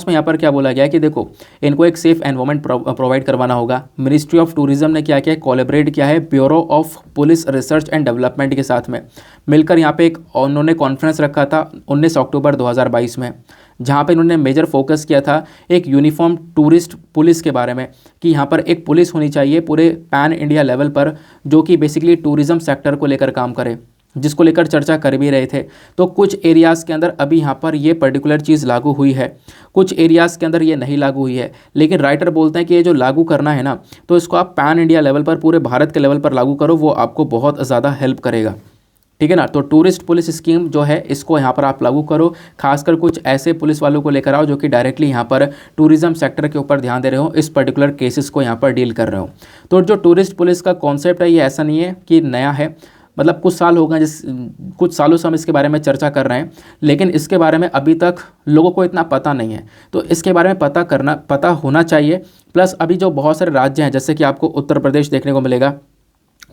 में यहाँ पर क्या बोला गया है कि देखो, इनको एक सेफ़ एनवायरनमेंट प्रोवाइड करवाना होगा। मिनिस्ट्री ऑफ टूरिज्म ने क्या किया है, कोलैबोरेट किया है bureau of police research and development के साथ में मिलकर यहाँ पे एक उन्होंने कॉन्फ्रेंस रखा था 19 अक्टूबर 2022 में, जहाँ पे इन्होंने मेजर फोकस किया था एक यूनिफॉर्म टूरिस्ट पुलिस के बारे में, कि यहाँ पर एक पुलिस होनी चाहिए पूरे पैन इंडिया लेवल पर, जो कि बेसिकली टूरिज़्म सेक्टर को लेकर काम करे, जिसको लेकर चर्चा कर भी रहे थे। तो कुछ एरियाज़ के अंदर अभी यहाँ पर ये पर्टिकुलर चीज़ लागू हुई है, कुछ एरियाज़ के अंदर ये नहीं लागू हुई है। लेकिन राइटर बोलते हैं कि ये जो लागू करना है ना, तो इसको आप पैन इंडिया लेवल पर, पूरे भारत के लेवल पर लागू करो, वो आपको बहुत ज़्यादा हेल्प करेगा। ठीक है ना। तो टूरिस्ट पुलिस स्कीम जो है इसको यहाँ पर आप लागू करो, खासकर कुछ ऐसे पुलिस वालों को लेकर आओ जो कि डायरेक्टली यहाँ पर टूरिज्म सेक्टर के ऊपर ध्यान दे रहे हो, इस पर्टिकुलर केसेस को यहाँ पर डील कर रहे हो। तो जो टूरिस्ट पुलिस का कॉन्सेप्ट है ये ऐसा नहीं है कि नया है, मतलब कुछ साल हो गए, कुछ सालों से हम इसके बारे में चर्चा कर रहे हैं, लेकिन इसके बारे में अभी तक लोगों को इतना पता नहीं है। तो इसके बारे में पता होना चाहिए। प्लस अभी जो बहुत सारे राज्य हैं, जैसे कि आपको उत्तर प्रदेश देखने को मिलेगा,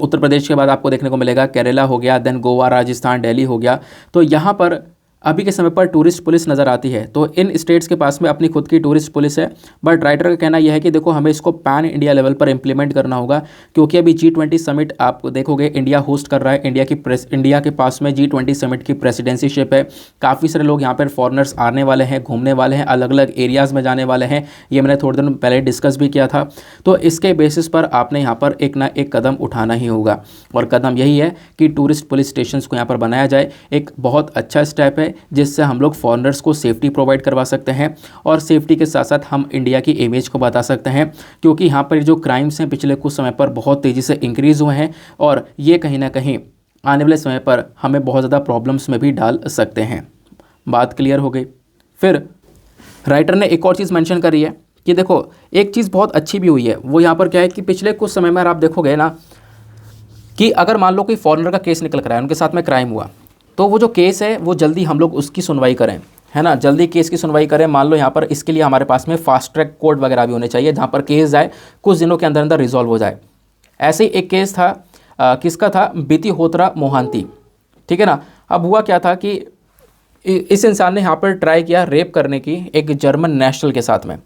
उत्तर प्रदेश के बाद आपको देखने को मिलेगा केरला हो गया, देन गोवा, राजस्थान, दिल्ली हो गया। तो यहाँ पर अभी के समय पर टूरिस्ट पुलिस नज़र आती है। तो इन स्टेट्स के पास में अपनी खुद की टूरिस्ट पुलिस है, बट राइटर का कहना यह है कि देखो हमें इसको पैन इंडिया लेवल पर इंप्लीमेंट करना होगा, क्योंकि अभी G20 समिट आप देखोगे इंडिया होस्ट कर रहा है। इंडिया के पास में G20 समिट की प्रेसिडेंसीशिप है। काफ़ी सारे लोग यहाँ पर फॉरनर्स आने वाले हैं, घूमने वाले हैं, अलग अलग एरियाज़ में जाने वाले हैं। ये मैंने थोड़े दिन पहले डिस्कस भी किया था। तो इसके बेसिस पर आपने यहाँ पर एक ना एक कदम उठाना ही होगा, और कदम यही है कि टूरिस्ट पुलिस स्टेशन को यहाँ पर बनाया जाए। एक बहुत अच्छा स्टेप है जिससे हम लोग फॉरेनर्स को सेफ्टी प्रोवाइड करवा सकते हैं, और सेफ्टी के साथ साथ हम इंडिया की इमेज को बता सकते हैं, क्योंकि यहाँ पर जो क्राइम्स हैं पिछले कुछ समय पर बहुत तेज़ी से इंक्रीज़ हुए हैं, और ये कहीं ना कहीं आने वाले समय पर हमें बहुत ज़्यादा प्रॉब्लम्स में भी डाल सकते हैं। बात क्लियर हो गई। फिर राइटर ने एक और चीज़ मेंशन करी है कि देखो एक चीज़ बहुत अच्छी भी हुई है, वो यहाँ पर क्या है कि पिछले कुछ समय में आप देखोगे ना कि अगर मान लो कोई फॉरेनर का केस निकल कर आया, उनके साथ में क्राइम हुआ, तो वो जो केस है वो जल्दी हम लोग उसकी सुनवाई करें, है ना, जल्दी केस की सुनवाई करें। मान लो यहाँ पर इसके लिए हमारे पास में फास्ट ट्रैक कोर्ट वगैरह भी होने चाहिए, जहाँ पर केस जाए कुछ दिनों के अंदर अंदर रिजॉल्व हो जाए। ऐसे ही एक केस था, किसका था, बीती होत्रा मोहांती, ठीक है ना। अब हुआ क्या था कि इस इंसान ने यहाँ पर ट्राई किया रेप करने की एक जर्मन नेशनल के साथ में।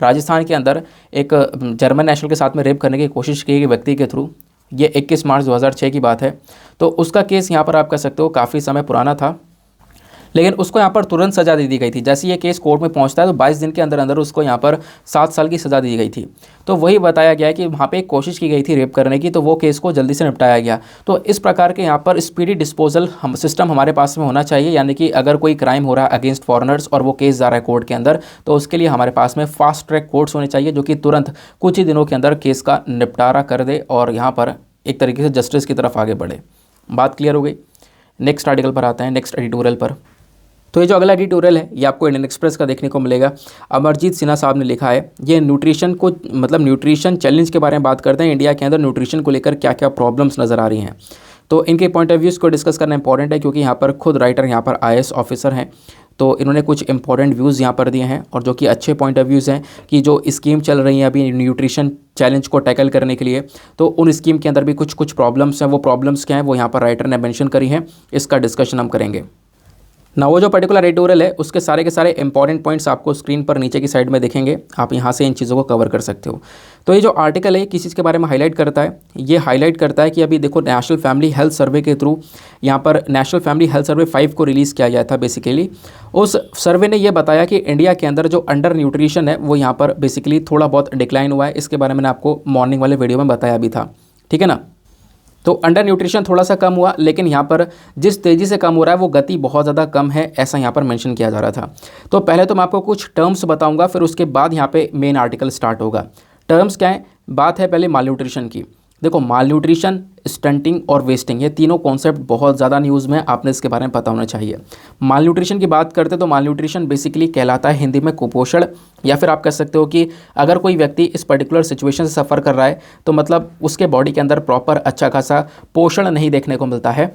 राजस्थान के अंदर एक जर्मन नेशनल के साथ में रेप करने की कोशिश की गई व्यक्ति के थ्रू। ये 21 मार्च 2006 की बात है। तो उसका केस यहाँ पर आप कह सकते हो काफ़ी समय पुराना था, लेकिन उसको यहाँ पर तुरंत सज़ा दे दी गई थी। जैसे ये केस कोर्ट में पहुँचता है तो 22 दिन के अंदर अंदर उसको यहाँ पर 7 साल की सज़ा दी गई थी। तो वही बताया गया है कि वहाँ पे एक कोशिश की गई थी रेप करने की, तो वो केस को जल्दी से निपटाया गया। तो इस प्रकार के यहाँ पर स्पीडी डिस्पोजल सिस्टम हमारे पास में होना चाहिए, यानी कि अगर कोई क्राइम हो रहा है अगेंस्ट फॉरेनर्स और वो केस जा रहा है कोर्ट के अंदर, तो उसके लिए हमारे पास में फास्ट ट्रैक कोर्ट्स होने चाहिए, जो कि तुरंत कुछ ही दिनों के अंदर केस का निपटारा कर दे और यहाँ पर एक तरीके से जस्टिस की तरफ आगे बढ़े। बात क्लियर हो गई। नेक्स्ट आर्टिकल पर आते हैं, नेक्स्ट एडिटोरियल पर। तो ये जो अगला एडिटोरियल है ये आपको इंडियन एक्सप्रेस का देखने को मिलेगा। अमरजीत सिन्हा साहब ने लिखा है, ये न्यूट्रिशन को मतलब न्यूट्रिशन चैलेंज के बारे में बात करते हैं। इंडिया के अंदर न्यूट्रिशन को लेकर क्या क्या प्रॉब्लम्स नज़र आ रही हैं, तो इनके पॉइंट ऑफ व्यूज़ को डिस्कस करना इंपॉर्टेंट है, क्योंकि यहाँ पर खुद राइटर यहाँ पर IAS ऑफिसर हैं। तो इन्होंने कुछ इंपॉर्टेंट व्यूज़ यहाँ पर दिए हैं, और जो कि अच्छे पॉइंट ऑफ व्यूज़ हैं कि जो स्कीम चल रही है अभी न्यूट्रिशन चैलेंज को टैकल करने के लिए, तो उन स्कीम के अंदर भी कुछ प्रॉब्लम्स हैं। वो प्रॉब्लम्स क्या हैं वो यहाँ पर राइटर ने मेंशन करी हैं, इसका डिस्कशन हम करेंगे ना। वो जो पर्टिकुलर एडिटोरियल है उसके सारे के सारे इंपॉर्टेंट पॉइंट्स आपको स्क्रीन पर नीचे की साइड में दिखेंगे, आप यहाँ से इन चीज़ों को कवर कर सकते हो। तो ये जो आर्टिकल है किस चीज़ के बारे में हाईलाइट करता है, ये हाईलाइट करता है कि अभी देखो नेशनल फैमिली हेल्थ सर्वे के थ्रू यहाँ पर नेशनल फैमिली हेल्थ सर्वे 5 को रिलीज़ किया गया था। बेसिकली उस सर्वे ने ये बताया कि इंडिया के अंदर जो अंडर न्यूट्रिशन है वो यहाँ पर बेसिकली थोड़ा बहुत डिक्लाइन हुआ है। इसके बारे में मैंने आपको मॉर्निंग वाले वीडियो में बताया भी था, ठीक है ना। तो अंडर न्यूट्रिशन थोड़ा सा कम हुआ, लेकिन यहाँ पर जिस तेज़ी से कम हो रहा है वो गति बहुत ज़्यादा कम है, ऐसा यहाँ पर मेंशन किया जा रहा था। तो पहले तो मैं आपको कुछ टर्म्स बताऊंगा, फिर उसके बाद यहाँ पे मेन आर्टिकल स्टार्ट होगा। टर्म्स क्या है, बात है पहले माल न्यूट्रिशन की। देखो माल न्यूट्रिशन, स्टंटिंग और वेस्टिंग, ये तीनों कॉन्सेप्ट बहुत ज़्यादा न्यूज़ में, आपने इसके बारे में पता होना चाहिए। माल न्यूट्रिशन की बात करते तो माल न्यूट्रिशन बेसिकली कहलाता है हिंदी में कुपोषण, या फिर आप कह सकते हो कि अगर कोई व्यक्ति इस पर्टिकुलर सिचुएशन से सफ़र कर रहा है तो मतलब उसके बॉडी के अंदर प्रॉपर अच्छा खासा पोषण नहीं देखने को मिलता है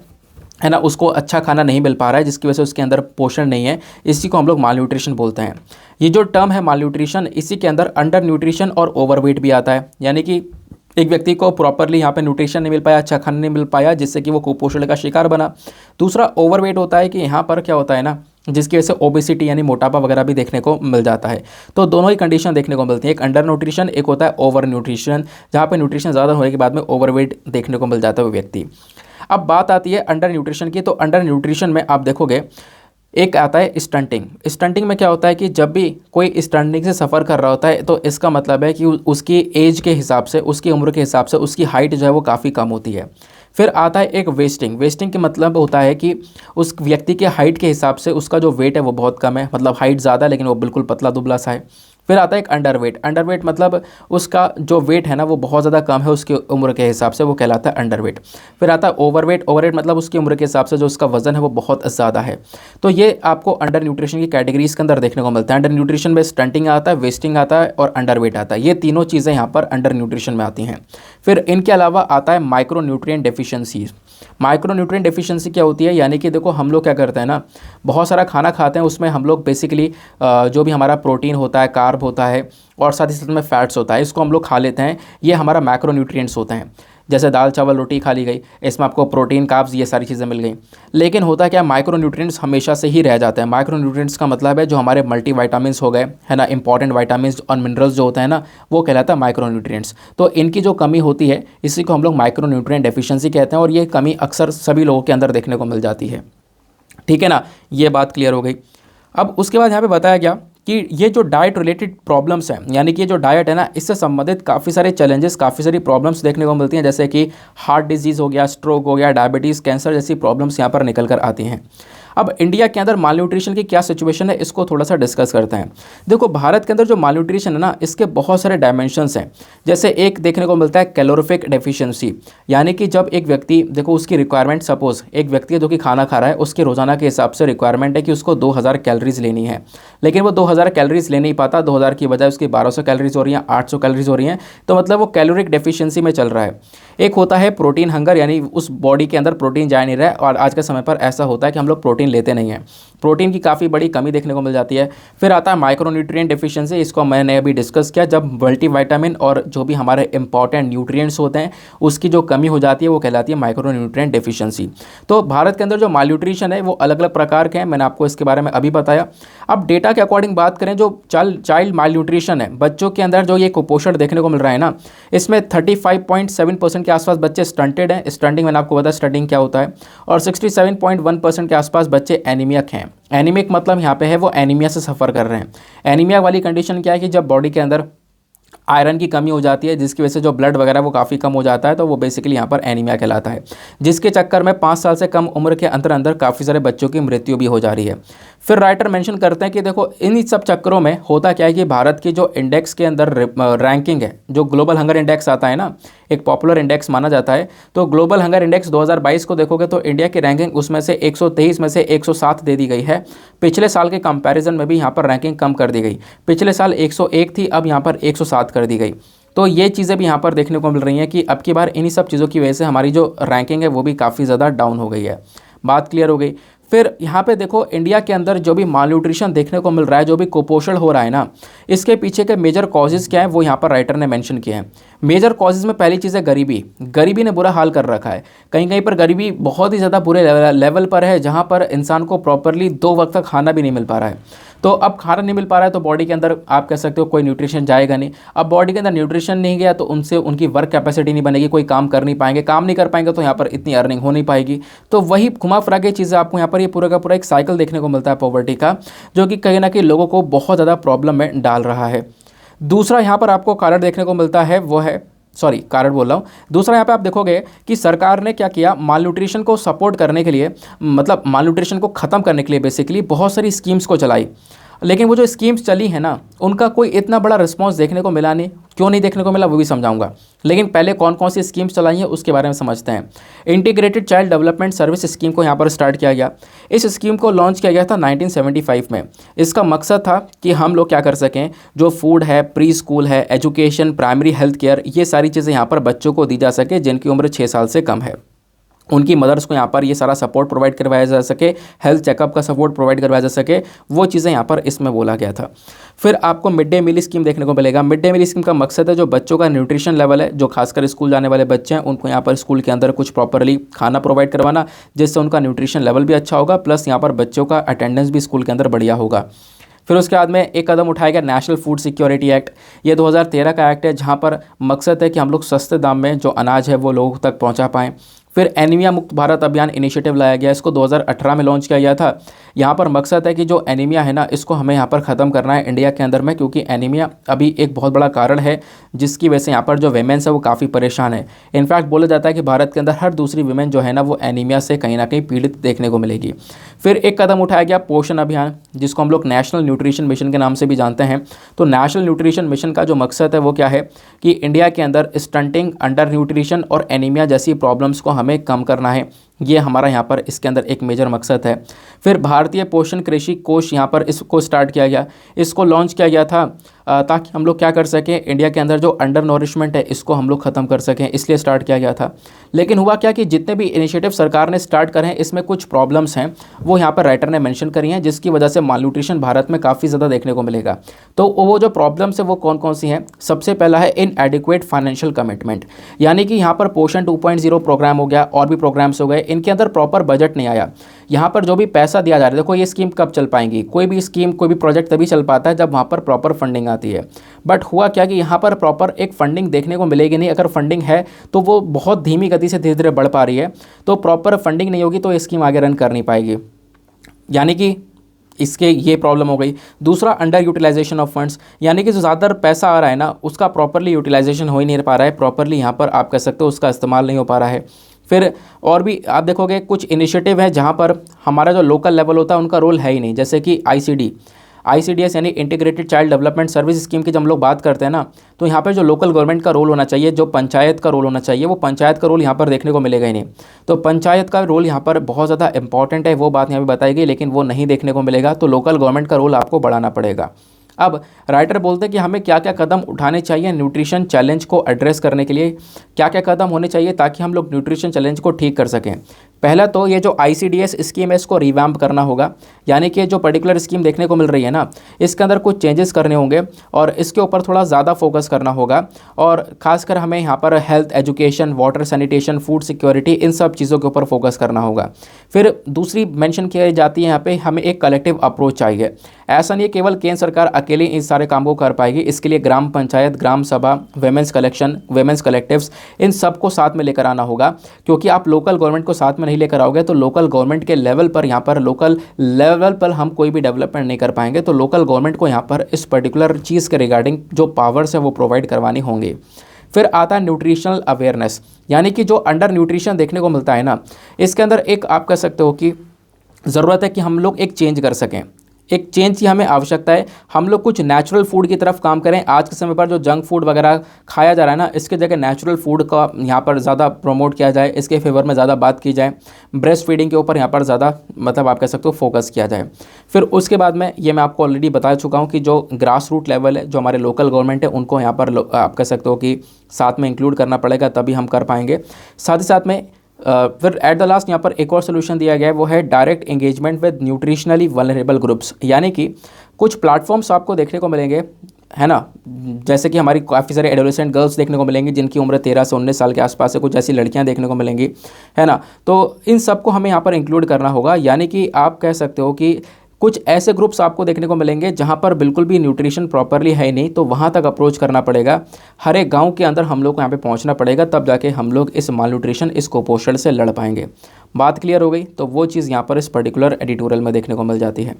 ना, उसको अच्छा खाना नहीं मिल पा रहा है, जिसकी वजह से उसके अंदर पोषण नहीं है, इसी को हम लोग माल न्यूट्रिशन बोलते हैं। ये जो टर्म है माल न्यूट्रिशन, इसी के अंदर अंडर न्यूट्रिशन और ओवरवेट भी आता है, यानी कि एक व्यक्ति को प्रॉपरली यहाँ पे न्यूट्रिशन नहीं मिल पाया, अच्छा खाना नहीं मिल पाया, जिससे कि वो कुपोषण का शिकार बना। दूसरा ओवरवेट होता है कि यहाँ पर क्या होता है ना, जिसकी वजह से ओबेसिटी यानी मोटापा वगैरह भी देखने को मिल जाता है। तो दोनों ही कंडीशन देखने को मिलती है, एक अंडर न्यूट्रिशन, एक होता है ओवर न्यूट्रिशन, जहाँ पे न्यूट्रिशन ज़्यादा होने के बाद में ओवरवेट देखने को मिल जाता है वो व्यक्ति। अब बात आती है अंडर न्यूट्रिशन की, तो अंडर न्यूट्रिशन में आप देखोगे एक आता है स्टंटिंग। स्टंटिंग में क्या होता है कि जब भी कोई स्टंटिंग से सफ़र कर रहा होता है तो इसका मतलब है कि उसकी एज के हिसाब से, उसकी उम्र के हिसाब से उसकी हाइट जो है वो काफ़ी कम होती है। फिर आता है एक वेस्टिंग। वेस्टिंग के मतलब होता है कि उस व्यक्ति के हाइट के हिसाब से उसका जो वेट है वो बहुत कम है, मतलब हाइट ज़्यादा लेकिन वो बिल्कुल पतला दुबला सा है। फिर आता है एक अंडरवेट। अंडरवेट मतलब उसका जो वेट है ना वो बहुत ज़्यादा कम है उसकी उम्र के हिसाब से, वो कहलाता है अंडरवेट। फिर आता है ओवरवेट। ओवरवेट मतलब उसकी उम्र के हिसाब से जो उसका वजन है वो बहुत ज़्यादा है। तो ये आपको अंडर न्यूट्रिशन की कैटेगरीज के अंदर देखने को मिलता है। अंडर न्यूट्रिशन में स्टंटिंग आता है, वेस्टिंग आता है और अंडरवेट आता है। ये तीनों चीज़ें यहाँ पर अंडर न्यूट्रिशन में आती हैं। फिर इनके अलावा आता है micro nutrient deficiencies. Micro nutrient deficiency क्या होती है, यानी कि देखो हम लोग क्या करते हैं ना, बहुत सारा खाना खाते हैं, उसमें हम लोग बेसिकली जो भी हमारा प्रोटीन होता है, कार्ब होता है और साथ ही साथ में फैट्स होता है, इसको हम लोग खा लेते हैं। ये हमारा मैक्रो न्यूट्रिएंट्स होते हैं। जैसे दाल चावल रोटी खा ली गई, इसमें आपको प्रोटीन, कार्ब्स, ये सारी चीज़ें मिल गई। लेकिन होता क्या, माइक्रो न्यूट्रिएंट्स हमेशा से ही रह जाते हैं। माइक्रो न्यूट्रिएंट्स का मतलब है जो हमारे मल्टीविटामिन्स हो गए है ना, इंपॉर्टेंट विटामिन्स और मिनरल्स जो होते हैं ना, वो कहलाता है माइक्रो न्यूट्रिएंट्स। तो इनकी जो कमी होती है इसी को हम लोग माइक्रो न्यूट्रिएंट डेफिशिएंसी कहते हैं, और ये कमी अक्सर सभी लोगों के अंदर देखने को मिल जाती है। ठीक है ना, ये बात क्लियर हो गई। अब उसके बाद यहाँ पे बताया गया कि ये जो डाइट रिलेटेड प्रॉब्लम्स हैं, यानी कि ये जो डाइट है ना, इससे संबंधित काफ़ी सारे चैलेंजेस, काफ़ी सारी प्रॉब्लम्स देखने को मिलती हैं, जैसे कि हार्ट डिजीज़ हो गया, स्ट्रोक हो गया, डायबिटीज़, कैंसर जैसी प्रॉब्लम्स यहाँ पर निकल कर आती हैं। अब इंडिया के अंदर माल न्यूट्रिशन की क्या सिचुएशन है, इसको थोड़ा सा डिस्कस करते हैं। देखो भारत के अंदर जो माल न्यूट्रिशन है ना, इसके बहुत सारे डायमेंशंस हैं। जैसे एक देखने को मिलता है कैलोरीफिक डेफिशिएंसी, यानी कि जब एक व्यक्ति, देखो उसकी रिक्वायरमेंट, सपोज एक व्यक्ति है जो कि खाना खा रहा है, उसके रोजाना के हिसाब से रिक्वायरमेंट है कि उसको 2000 कैलोरीज लेनी है, लेकिन वो 2000 कैलोरीज ले नहीं पाता, 2000 की बजाय उसकी 1200 कैलोरीज हो रही हैं, 800 कैलोरीज हो रही हैं, तो मतलब वो कैलोरिक डेफिशिएंसी में चल रहा है। एक होता है प्रोटीन हंगर, यानी उस बॉडी के अंदर प्रोटीन जा नहीं रहा है, और आज के समय पर ऐसा होता है कि हम लोग प्रोटीन लेते नहीं हैं, प्रोटीन की काफ़ी बड़ी कमी देखने को मिल जाती है। फिर आता है माइक्रोन्यूट्रिएंट डेफिशिएंसी, इसको मैंने अभी डिस्कस किया, जब मल्टीविटामिन और जो भी हमारे इंपॉर्टेंट न्यूट्रिएंट्स होते हैं उसकी जो कमी हो जाती है वो कहलाती है माइक्रोन्यूट्रिएंट डेफिशिएंसी। तो भारत के अंदर जो माल न्यूट्रिशन है वो अलग अलग प्रकार के हैं, मैंने आपको इसके बारे में अभी बताया। अब डेटा के अकॉर्डिंग बात करें, जो चाइल्ड माल न्यूट्रिशन है, बच्चों के अंदर जो ये कुपोषण देखने को मिल रहा है ना, इसमें 35.7% के आसपास बच्चे स्टंटेड हैं। स्टंटिंग मैंने आपको बताया स्टंटिंग क्या होता है। और 67.1% के आसपास बच्चे एनीमिक हैं। एनीमिक मतलब यहाँ पे है वो एनीमिया से सफ़र कर रहे हैं। एनीमिया वाली कंडीशन क्या है कि जब बॉडी के अंदर आयरन की कमी हो जाती है, जिसकी वजह से जो ब्लड वगैरह वो काफ़ी कम हो जाता है, तो वो बेसिकली यहाँ पर एनीमिया कहलाता है, जिसके चक्कर में 5 साल से कम उम्र के अंदर अंदर काफ़ी सारे बच्चों की मृत्यु भी हो जा रही है। फिर राइटर मेंशन करते हैं कि देखो इन सब चक्करों में होता क्या है कि भारत की जो इंडेक्स के अंदर रैंकिंग है, जो ग्लोबल हंगर इंडेक्स आता है ना, एक पॉपुलर इंडेक्स माना जाता है, तो ग्लोबल हंगर इंडेक्स 2022 को देखोगे तो इंडिया की रैंकिंग उसमें से 123 में से 107 दे दी गई है। पिछले साल के कंपैरिजन में भी यहाँ पर रैंकिंग कम कर दी गई, पिछले साल 101 थी, अब यहाँ पर 107 कर दी गई। तो ये चीज़ें भी यहाँ पर देखने को मिल रही हैं कि अब की बार इन्हीं सब चीज़ों की वजह से हमारी जो रैंकिंग है वो भी काफ़ी ज़्यादा डाउन हो गई है। बात क्लियर हो गई। फिर यहाँ पे देखो इंडिया के अंदर जो भी माल न्यूट्रिशन देखने को मिल रहा है, जो भी कुपोषण हो रहा है ना, इसके पीछे के मेजर कॉजेज़ क्या है वो यहाँ पर राइटर ने मेंशन किए हैं। मेजर कॉजेज़ में पहली चीज़ है गरीबी। गरीबी ने बुरा हाल कर रखा है। कहीं कहीं पर गरीबी बहुत ही ज़्यादा बुरे लेवल पर है, जहाँ पर इंसान को प्रॉपरली 2 वक्त का खाना भी नहीं मिल पा रहा है। तो अब खाना नहीं मिल पा रहा है तो बॉडी के अंदर आप कह सकते हो कोई न्यूट्रिशन जाएगा नहीं। अब बॉडी के अंदर न्यूट्रिशन नहीं गया तो उनसे उनकी वर्क कैपेसिटी नहीं बनेगी, कोई काम कर नहीं पाएंगे, काम नहीं कर पाएंगे तो यहाँ पर इतनी अर्निंग हो नहीं पाएगी। तो वही घुमा फिरा के चीज़ें आपको यहाँ पर ये पूरा का पूरा एक साइकिल देखने को मिलता है पॉवर्टी का, जो कि कहीं ना कहीं लोगों को बहुत ज़्यादा प्रॉब्लम में डाल रहा है। दूसरा यहाँ पर आपको कारण देखने को मिलता है वो है, सॉरी कारण बोल रहा हूँ, दूसरा यहाँ पे आप देखोगे कि सरकार ने क्या किया, माल न्यूट्रिशन को सपोर्ट करने के लिए, मतलब माल न्यूट्रिशन को ख़त्म करने के लिए बेसिकली बहुत सारी स्कीम्स को चलाई। लेकिन वो जो स्कीम्स चली है ना, उनका कोई इतना बड़ा रिस्पॉन्स देखने को मिला नहीं। क्यों नहीं देखने को मिला वो भी समझाऊंगा, लेकिन पहले कौन कौन सी स्कीम्स चलाई हैं उसके बारे में समझते हैं। Integrated child development service scheme को यहाँ पर स्टार्ट किया गया। इस स्कीम को लॉन्च किया गया था 1975 में। इसका मकसद था कि हम लोग क्या कर सकें, जो फूड है, प्री स्कूल है, एजुकेशन, प्राइमरी हेल्थ केयर, ये सारी चीज़ें यहाँ पर बच्चों को दी जा सके जिनकी उम्र 6 साल से कम है। उनकी मदर्स को यहाँ पर ये सारा सपोर्ट प्रोवाइड करवाया जा सके, हेल्थ चेकअप का सपोर्ट प्रोवाइड करवाया जा सके, वो चीज़ें यहाँ पर इसमें बोला गया था। फिर आपको मिड डे मील स्कीम देखने को मिलेगा। मिड डे मील स्कीम का मकसद है जो बच्चों का न्यूट्रिशन लेवल है, जो खासकर स्कूल जाने वाले बच्चे हैं, उनको यहाँ पर स्कूल के अंदर कुछ प्रॉपरली खाना प्रोवाइड करवाना, जिससे उनका न्यूट्रिशन लेवल भी अच्छा होगा, प्लस यहाँ पर बच्चों का अटेंडेंस भी स्कूल के अंदर बढ़िया होगा। फिर उसके बाद में एक कदम उठाया गया नेशनल फूड सिक्योरिटी एक्ट। ये 2013 का एक्ट है, जहाँ पर मकसद है कि हम लोग सस्ते दाम में जो अनाज है वो लोगों तक पहुँचा पाएँ। फिर एनीमिया मुक्त भारत अभियान इनिशिएटिव लाया गया, इसको 2018 में लॉन्च किया गया था। यहाँ पर मकसद है कि जो एनीमिया है ना, इसको हमें यहाँ पर ख़त्म करना है इंडिया के अंदर में, क्योंकि एनीमिया अभी एक बहुत बड़ा कारण है जिसकी वजह से यहाँ पर जो वीमेंस है वो काफ़ी परेशान है। इनफैक्ट बोला जाता है कि भारत के अंदर हर दूसरी वीमेन जो है ना वो एनीमिया से कहीं ना कहीं पीड़ित देखने को मिलेगी। फिर एक कदम उठाया गया पोषण अभियान, जिसको हम लोग नेशनल न्यूट्रिशन मिशन के नाम से भी जानते हैं। तो नेशनल न्यूट्रिशन मिशन का जो मकसद है वो क्या है कि इंडिया के अंदर स्टंटिंग, अंडर न्यूट्रिशन और एनीमिया जैसी प्रॉब्लम्स को हमें कम करना है। ये हमारा यहाँ पर इसके अंदर एक मेजर मकसद है। फिर भारतीय पोषण कृषि कोष यहाँ पर इसको स्टार्ट किया गया, इसको लॉन्च किया गया था ताकि हम लोग क्या कर सकें, इंडिया के अंदर जो अंडर नॉरिशमेंट है इसको हम लोग ख़त्म कर सकें, इसलिए स्टार्ट किया गया था। लेकिन हुआ क्या कि जितने भी इनिशिएटिव सरकार ने स्टार्ट करे हैं इसमें कुछ प्रॉब्लम्स हैं, वो यहाँ पर राइटर ने मेंशन करी हैं, जिसकी वजह से मालन्यूट्रिशन भारत में काफ़ी ज़्यादा देखने को मिलेगा। तो वो जो प्रॉब्लम्स है वो कौन कौन सी हैं? सबसे पहला है इनएडिक्वेट फाइनेंशियल कमिटमेंट, यानी कि यहाँ पर पोषण 2.0 प्रोग्राम हो गया और भी प्रोग्राम्स हो गए, इनके अंदर प्रॉपर बजट नहीं आया। यहाँ पर जो भी पैसा दिया जा रहा है, देखो ये स्कीम कब चल पाएंगी, कोई भी स्कीम, कोई भी प्रोजेक्ट तभी चल पाता है जब वहाँ पर प्रॉपर फंडिंग आती है। बट हुआ क्या कि यहाँ पर प्रॉपर एक फंडिंग देखने को मिलेगी नहीं। अगर फंडिंग है तो वो बहुत धीमी गति से धीरे धीरे बढ़ पा रही है, तो प्रॉपर फंडिंग नहीं होगी तो ये स्कीम आगे रन कर नहीं पाएगी, यानी कि इसके ये प्रॉब्लम हो गई। दूसरा अंडर यूटिलाइजेशन ऑफ फंड्स, यानी कि जो ज़्यादा पैसा आ रहा है ना उसका प्रॉपरली यूटिलाइजेशन हो ही नहीं पा रहा है, प्रॉपरली यहाँ पर आप कह सकते हो उसका इस्तेमाल नहीं हो पा रहा है। फिर और भी आप देखोगे कुछ इनिशिएटिव है जहाँ पर हमारा जो लोकल लेवल होता है उनका रोल है ही नहीं, जैसे कि ICDS यानी integrated child development service scheme की जब हम लोग बात करते हैं ना, तो यहाँ पर जो लोकल गवर्नमेंट का रोल होना चाहिए, जो पंचायत का रोल होना चाहिए, वो पंचायत का रोल यहाँ पर देखने को मिलेगा ही नहीं। तो पंचायत का रोल यहाँ पर बहुत ज़्यादा इंपॉर्टेंट है, वो बात यहाँ पर बताई गई, लेकिन वो नहीं देखने को मिलेगा। तो लोकल गवर्नमेंट का रोल आपको बढ़ाना पड़ेगा। अब राइटर बोलते हैं कि हमें क्या क्या कदम उठाने चाहिए न्यूट्रिशन चैलेंज को एड्रेस करने के लिए, क्या क्या कदम होने चाहिए ताकि हम लोग न्यूट्रिशन चैलेंज को ठीक कर सकें। पहला तो ये जो ICDS स्कीम है इसको रिवैम्प करना होगा, यानी कि जो पर्टिकुलर स्कीम देखने को मिल रही है ना इसके अंदर कुछ चेंजेस करने होंगे और इसके ऊपर थोड़ा ज़्यादा फोकस करना होगा। और ख़ासकर हमें यहाँ पर health, education, water, sanitation, food security, इन सब चीज़ों के ऊपर फोकस करना होगा। फिर दूसरी मेंशन की जाती है यहाँ पे हमें एक कलेक्टिव अप्रोच चाहिए। ऐसा नहीं है केवल केंद्र सरकार अकेले इस सारे काम को कर पाएगी, इसके लिए ग्राम पंचायत, ग्राम सभा, वेमेंस कलेक्शन, वेमेंस कलेक्टिव्स, इन सबको साथ में लेकर आना होगा। क्योंकि आप लोकल गवर्नमेंट को साथ में नहीं लेकर आओगे तो लोकल गवर्नमेंट के लेवल पर, यहाँ पर लोकल लेवल पर हम कोई भी डेवलपमेंट नहीं कर पाएंगे। तो लोकल गवर्नमेंट को यहाँ पर इस पर्टिकुलर चीज़ के रिगार्डिंग जो पावर्स है वो प्रोवाइड करवानी होंगी। फिर आता है न्यूट्रिशनल अवेयरनेस, यानी कि जो अंडर न्यूट्रिशन देखने को मिलता है ना इसके अंदर एक आप कह सकते हो कि ज़रूरत है कि हम लोग एक चेंज कर सकें, एक चेंज की हमें आवश्यकता है। हम लोग कुछ नेचुरल फूड की तरफ काम करें। आज के समय पर जो जंक फूड वगैरह खाया जा रहा है ना इसके जगह नेचुरल फूड का यहाँ पर ज़्यादा प्रमोट किया जाए, इसके फेवर में ज़्यादा बात की जाए, ब्रेस्ट फीडिंग के ऊपर यहाँ पर ज़्यादा मतलब आप कह सकते हो फोकस किया जाए। फिर उसके बाद में ये मैं आपको ऑलरेडी बता चुका हूँ कि जो ग्रास रूट लेवल है, जो हमारे लोकल गवर्नमेंट है, उनको यहाँ पर आप कह सकते हो कि साथ में इंक्लूड करना पड़ेगा, तभी हम कर पाएंगे। साथ ही साथ में फिर एट द लास्ट यहाँ पर एक और सोल्यूशन दिया गया है, वो है direct engagement with nutritionally vulnerable groups, यानी कि कुछ प्लेटफॉर्म्स आपको देखने को मिलेंगे, है ना, जैसे कि हमारी काफ़ी सारे एडोलेसेंट गर्ल्स देखने को मिलेंगी जिनकी उम्र 13 से 19 साल के आसपास है, कुछ ऐसी लड़कियां देखने को मिलेंगी, है ना। तो इन सबको हमें यहाँ पर इंक्लूड करना होगा, यानी कि आप कह सकते हो कि कुछ ऐसे ग्रुप्स आपको देखने को मिलेंगे जहाँ पर बिल्कुल भी न्यूट्रिशन प्रॉपरली है नहीं, तो वहाँ तक अप्रोच करना पड़ेगा। हर एक गांव के अंदर हम लोग को यहाँ पे पहुँचना पड़ेगा, तब जाके हम लोग इस माल न्यूट्रिशन, इस कुपोषण से लड़ पाएंगे। बात क्लियर हो गई? तो वो चीज़ यहाँ पर इस पर्टिकुलर एडिटोरियल में देखने को मिल जाती है।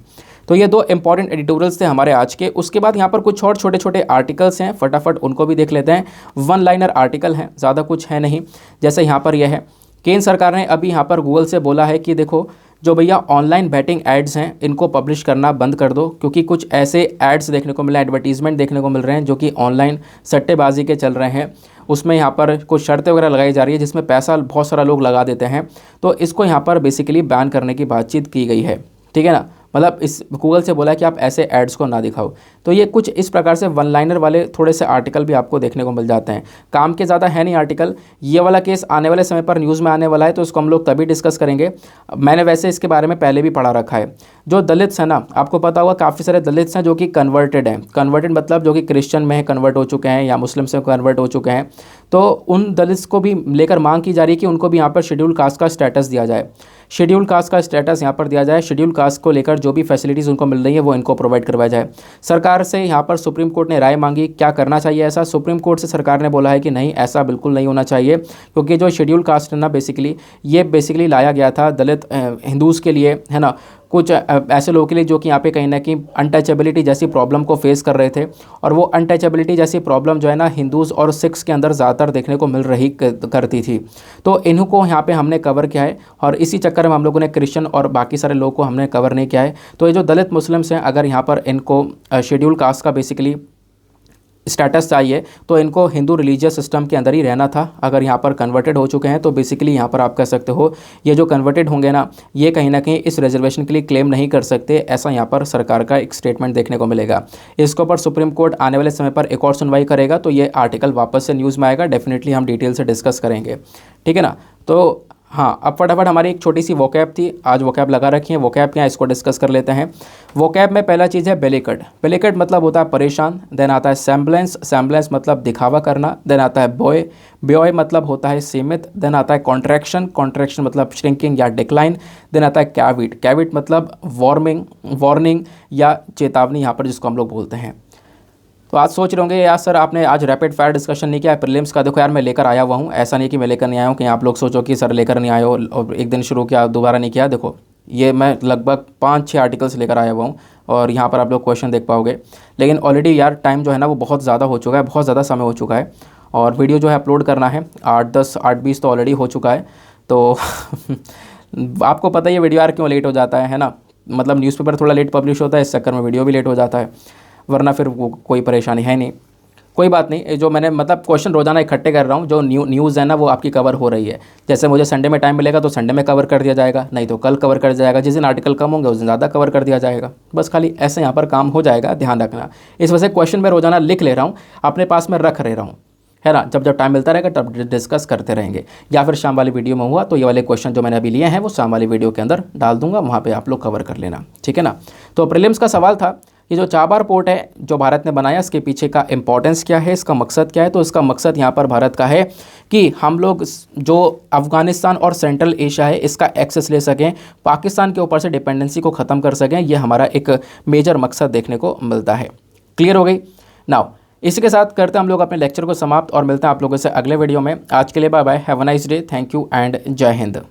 तो ये दो इंपॉर्टेंट एडिटोरियल्स थे हमारे आज के। उसके बाद यहाँ पर कुछ और छोटे छोटे आर्टिकल्स हैं, फटाफट उनको भी देख लेते हैं। वन लाइनर आर्टिकल हैं, ज़्यादा कुछ है नहीं। जैसे यहाँ पर यह है, केंद्र सरकार ने अभी यहाँ पर गूगल से बोला है कि देखो जो भैया ऑनलाइन बैटिंग एड्स हैं इनको पब्लिश करना बंद कर दो, क्योंकि कुछ ऐसे एड्स देखने को मिले, एडवर्टीजमेंट देखने को मिल रहे हैं जो कि ऑनलाइन सट्टेबाजी के चल रहे हैं। उसमें यहाँ पर कुछ शर्तें वगैरह लगाई जा रही है जिसमें पैसा बहुत सारा लोग लगा देते हैं, तो इसको यहाँ पर बेसिकली बैन करने की बातचीत की गई है, ठीक है ना। मतलब इस गूगल से बोला कि आप ऐसे एड्स को ना दिखाओ। तो ये कुछ इस प्रकार से वन लाइनर वाले थोड़े से आर्टिकल भी आपको देखने को मिल जाते हैं। काम के ज़्यादा है नहीं आर्टिकल। ये वाला केस आने वाले समय पर न्यूज़ में आने वाला है, तो इसको हम लोग तभी डिस्कस करेंगे। मैंने वैसे इसके बारे में पहले भी पढ़ा रखा है। जो दलित्स हैं ना, आपको पता होगा काफ़ी सारे दलित्स हैं जो कि कन्वर्टेड हैं। कन्वर्टेड मतलब जो कि क्रिश्चियन में कन्वर्ट हो चुके हैं या मुस्लिम से कन्वर्ट हो चुके हैं। तो उन दलित्स को भी लेकर मांग की जा रही है कि उनको भी यहाँ पर शेड्यूल कास्ट का स्टेटस दिया जाए। शेड्यूल कास्ट का स्टेटस यहाँ पर दिया जाए, शेड्यूल कास्ट को लेकर जो भी फैसिलिटीज़ उनको मिल रही है वो इनको प्रोवाइड करवाया जाए। सरकार से यहाँ पर सुप्रीम कोर्ट ने राय मांगी, क्या करना चाहिए ऐसा। सुप्रीम कोर्ट से सरकार ने बोला है कि नहीं, ऐसा बिल्कुल नहीं होना चाहिए, क्योंकि जो शेड्यूल कास्ट है ना, ये बेसिकली लाया गया था दलित हिंदूज़ के लिए, है ना, कुछ ऐसे लोगों के लिए जो कि यहाँ पे कहीं ना कहीं अनटचेबिलिटी जैसी प्रॉब्लम को फेस कर रहे थे। और वो अनटचेबिलिटी जैसी प्रॉब्लम जो है ना, हिंदूज़ और सिख्स के अंदर ज़्यादातर देखने को मिल रही करती थी। तो इन्हों को यहाँ पे हमने कवर किया है, और इसी चक्कर में हम लोगों ने क्रिश्चियन और बाकी सारे लोगों को हमने कवर नहीं किया है। तो ये जो दलित मुस्लिम्स हैं, अगर यहाँ पर इनको शेड्यूल कास्ट का बेसिकली स्टेटस चाहिए तो इनको हिंदू रिलीजियस सिस्टम के अंदर ही रहना था। अगर यहाँ पर कन्वर्टेड हो चुके हैं तो बेसिकली यहाँ पर आप कह सकते हो, ये जो कन्वर्टेड होंगे ना, ये कहीं ना कहीं इस रिजर्वेशन के लिए क्लेम नहीं कर सकते, ऐसा यहाँ पर सरकार का एक स्टेटमेंट देखने को मिलेगा। इसके ऊपर सुप्रीम कोर्ट आने वाले समय पर एक और सुनवाई करेगा, तो ये आर्टिकल वापस से न्यूज़ में आएगा, डेफिनेटली हम डिटेल से डिस्कस करेंगे, ठीक है ना। तो हाँ, अब फटाफट हमारी एक छोटी सी वोकैब थी, आज वोकैब लगा रखी है। वोकैब क्या है, इसको डिस्कस कर लेते हैं। वोकैब में पहला चीज़ है बेलिकट। बेलिकट मतलब होता है परेशान। देन आता है सैम्बलेंस। सैम्बलेंस मतलब दिखावा करना। देन आता है बॉय। बॉय मतलब होता है सीमित। देन आता है कॉन्ट्रैक्शन। कॉन्ट्रैक्शन मतलब श्रिंकिंग या डिक्लाइन। देन आता है कैविट। कैविट मतलब वार्निंग या चेतावनी, यहाँ पर जिसको हम लोग बोलते हैं। तो आज सोच रहे होंगे यार सर आपने आज रैपिड फायर डिस्कशन नहीं किया है प्रीलिम्स का। देखो यार, मैं लेकर आया हुआ हूँ, ऐसा नहीं कि मैं लेकर नहीं आया हूँ कि आप लोग सोचो कि सर लेकर नहीं आए हो और एक दिन शुरू किया दोबारा नहीं किया। देखो ये मैं लगभग 5-6 आर्टिकल्स लेकर आया हुआ हूँ, और यहाँ पर आप लोग क्वेश्चन देख पाओगे। लेकिन ऑलरेडी यार टाइम जो है ना वो बहुत ज़्यादा हो चुका है, बहुत ज़्यादा समय हो चुका है, और वीडियो जो है अपलोड करना है 8-20 तो ऑलरेडी हो चुका है। तो आपको पता ही है वीडियो यार क्यों लेट हो जाता है ना, मतलब न्यूज़पेपर थोड़ा लेट पब्लिश होता है, इस चक्कर में वीडियो भी लेट हो जाता है, वरना फिर वो कोई परेशानी है नहीं। कोई बात नहीं, जो मैंने मतलब क्वेश्चन रोज़ाना इकट्ठे कर रहा हूँ, जो न्यूज़ है ना वो आपकी कवर हो रही है। जैसे मुझे संडे में टाइम मिलेगा तो संडे में कवर कर दिया जाएगा, नहीं तो कल कवर कर दिया जाएगा, जिस दिन आर्टिकल कम होंगे उस दिन ज़्यादा कवर कर दिया जाएगा। बस खाली ऐसे यहाँ पर काम हो जाएगा, ध्यान रखना। इस वजह से क्वेश्चन मैं रोज़ाना लिख ले रहा हूँ, अपने पास में रख रहा हूँ, है ना। जब जब टाइम मिलता रहेगा तब डिस्कस करते रहेंगे, या फिर शाम वाली वीडियो में हुआ तो ये वाले क्वेश्चन जो मैंने अभी लिए हैं वो शाम वाली वीडियो के अंदर डाल दूंगा, वहाँ पे आप लोग कवर कर लेना, ठीक है ना। तो प्रीलिम्स का सवाल था, ये जो चाबार पोर्ट है जो भारत ने बनाया, इसके पीछे का इंपॉर्टेंस क्या है, इसका मकसद क्या है। तो इसका मकसद यहाँ पर भारत का है कि हम लोग जो अफ़गानिस्तान और सेंट्रल एशिया है इसका एक्सेस ले सकें, पाकिस्तान के ऊपर से डिपेंडेंसी को ख़त्म कर सकें, ये हमारा एक मेजर मकसद देखने को मिलता है। क्लियर हो गई। नाउ इसी के साथ करते हैं हम लोग अपने लेक्चर को समाप्त, और मिलते हैं आप लोगों से अगले वीडियो में। आज के लिए bye bye, have a nice day, thank you and जय हिंद।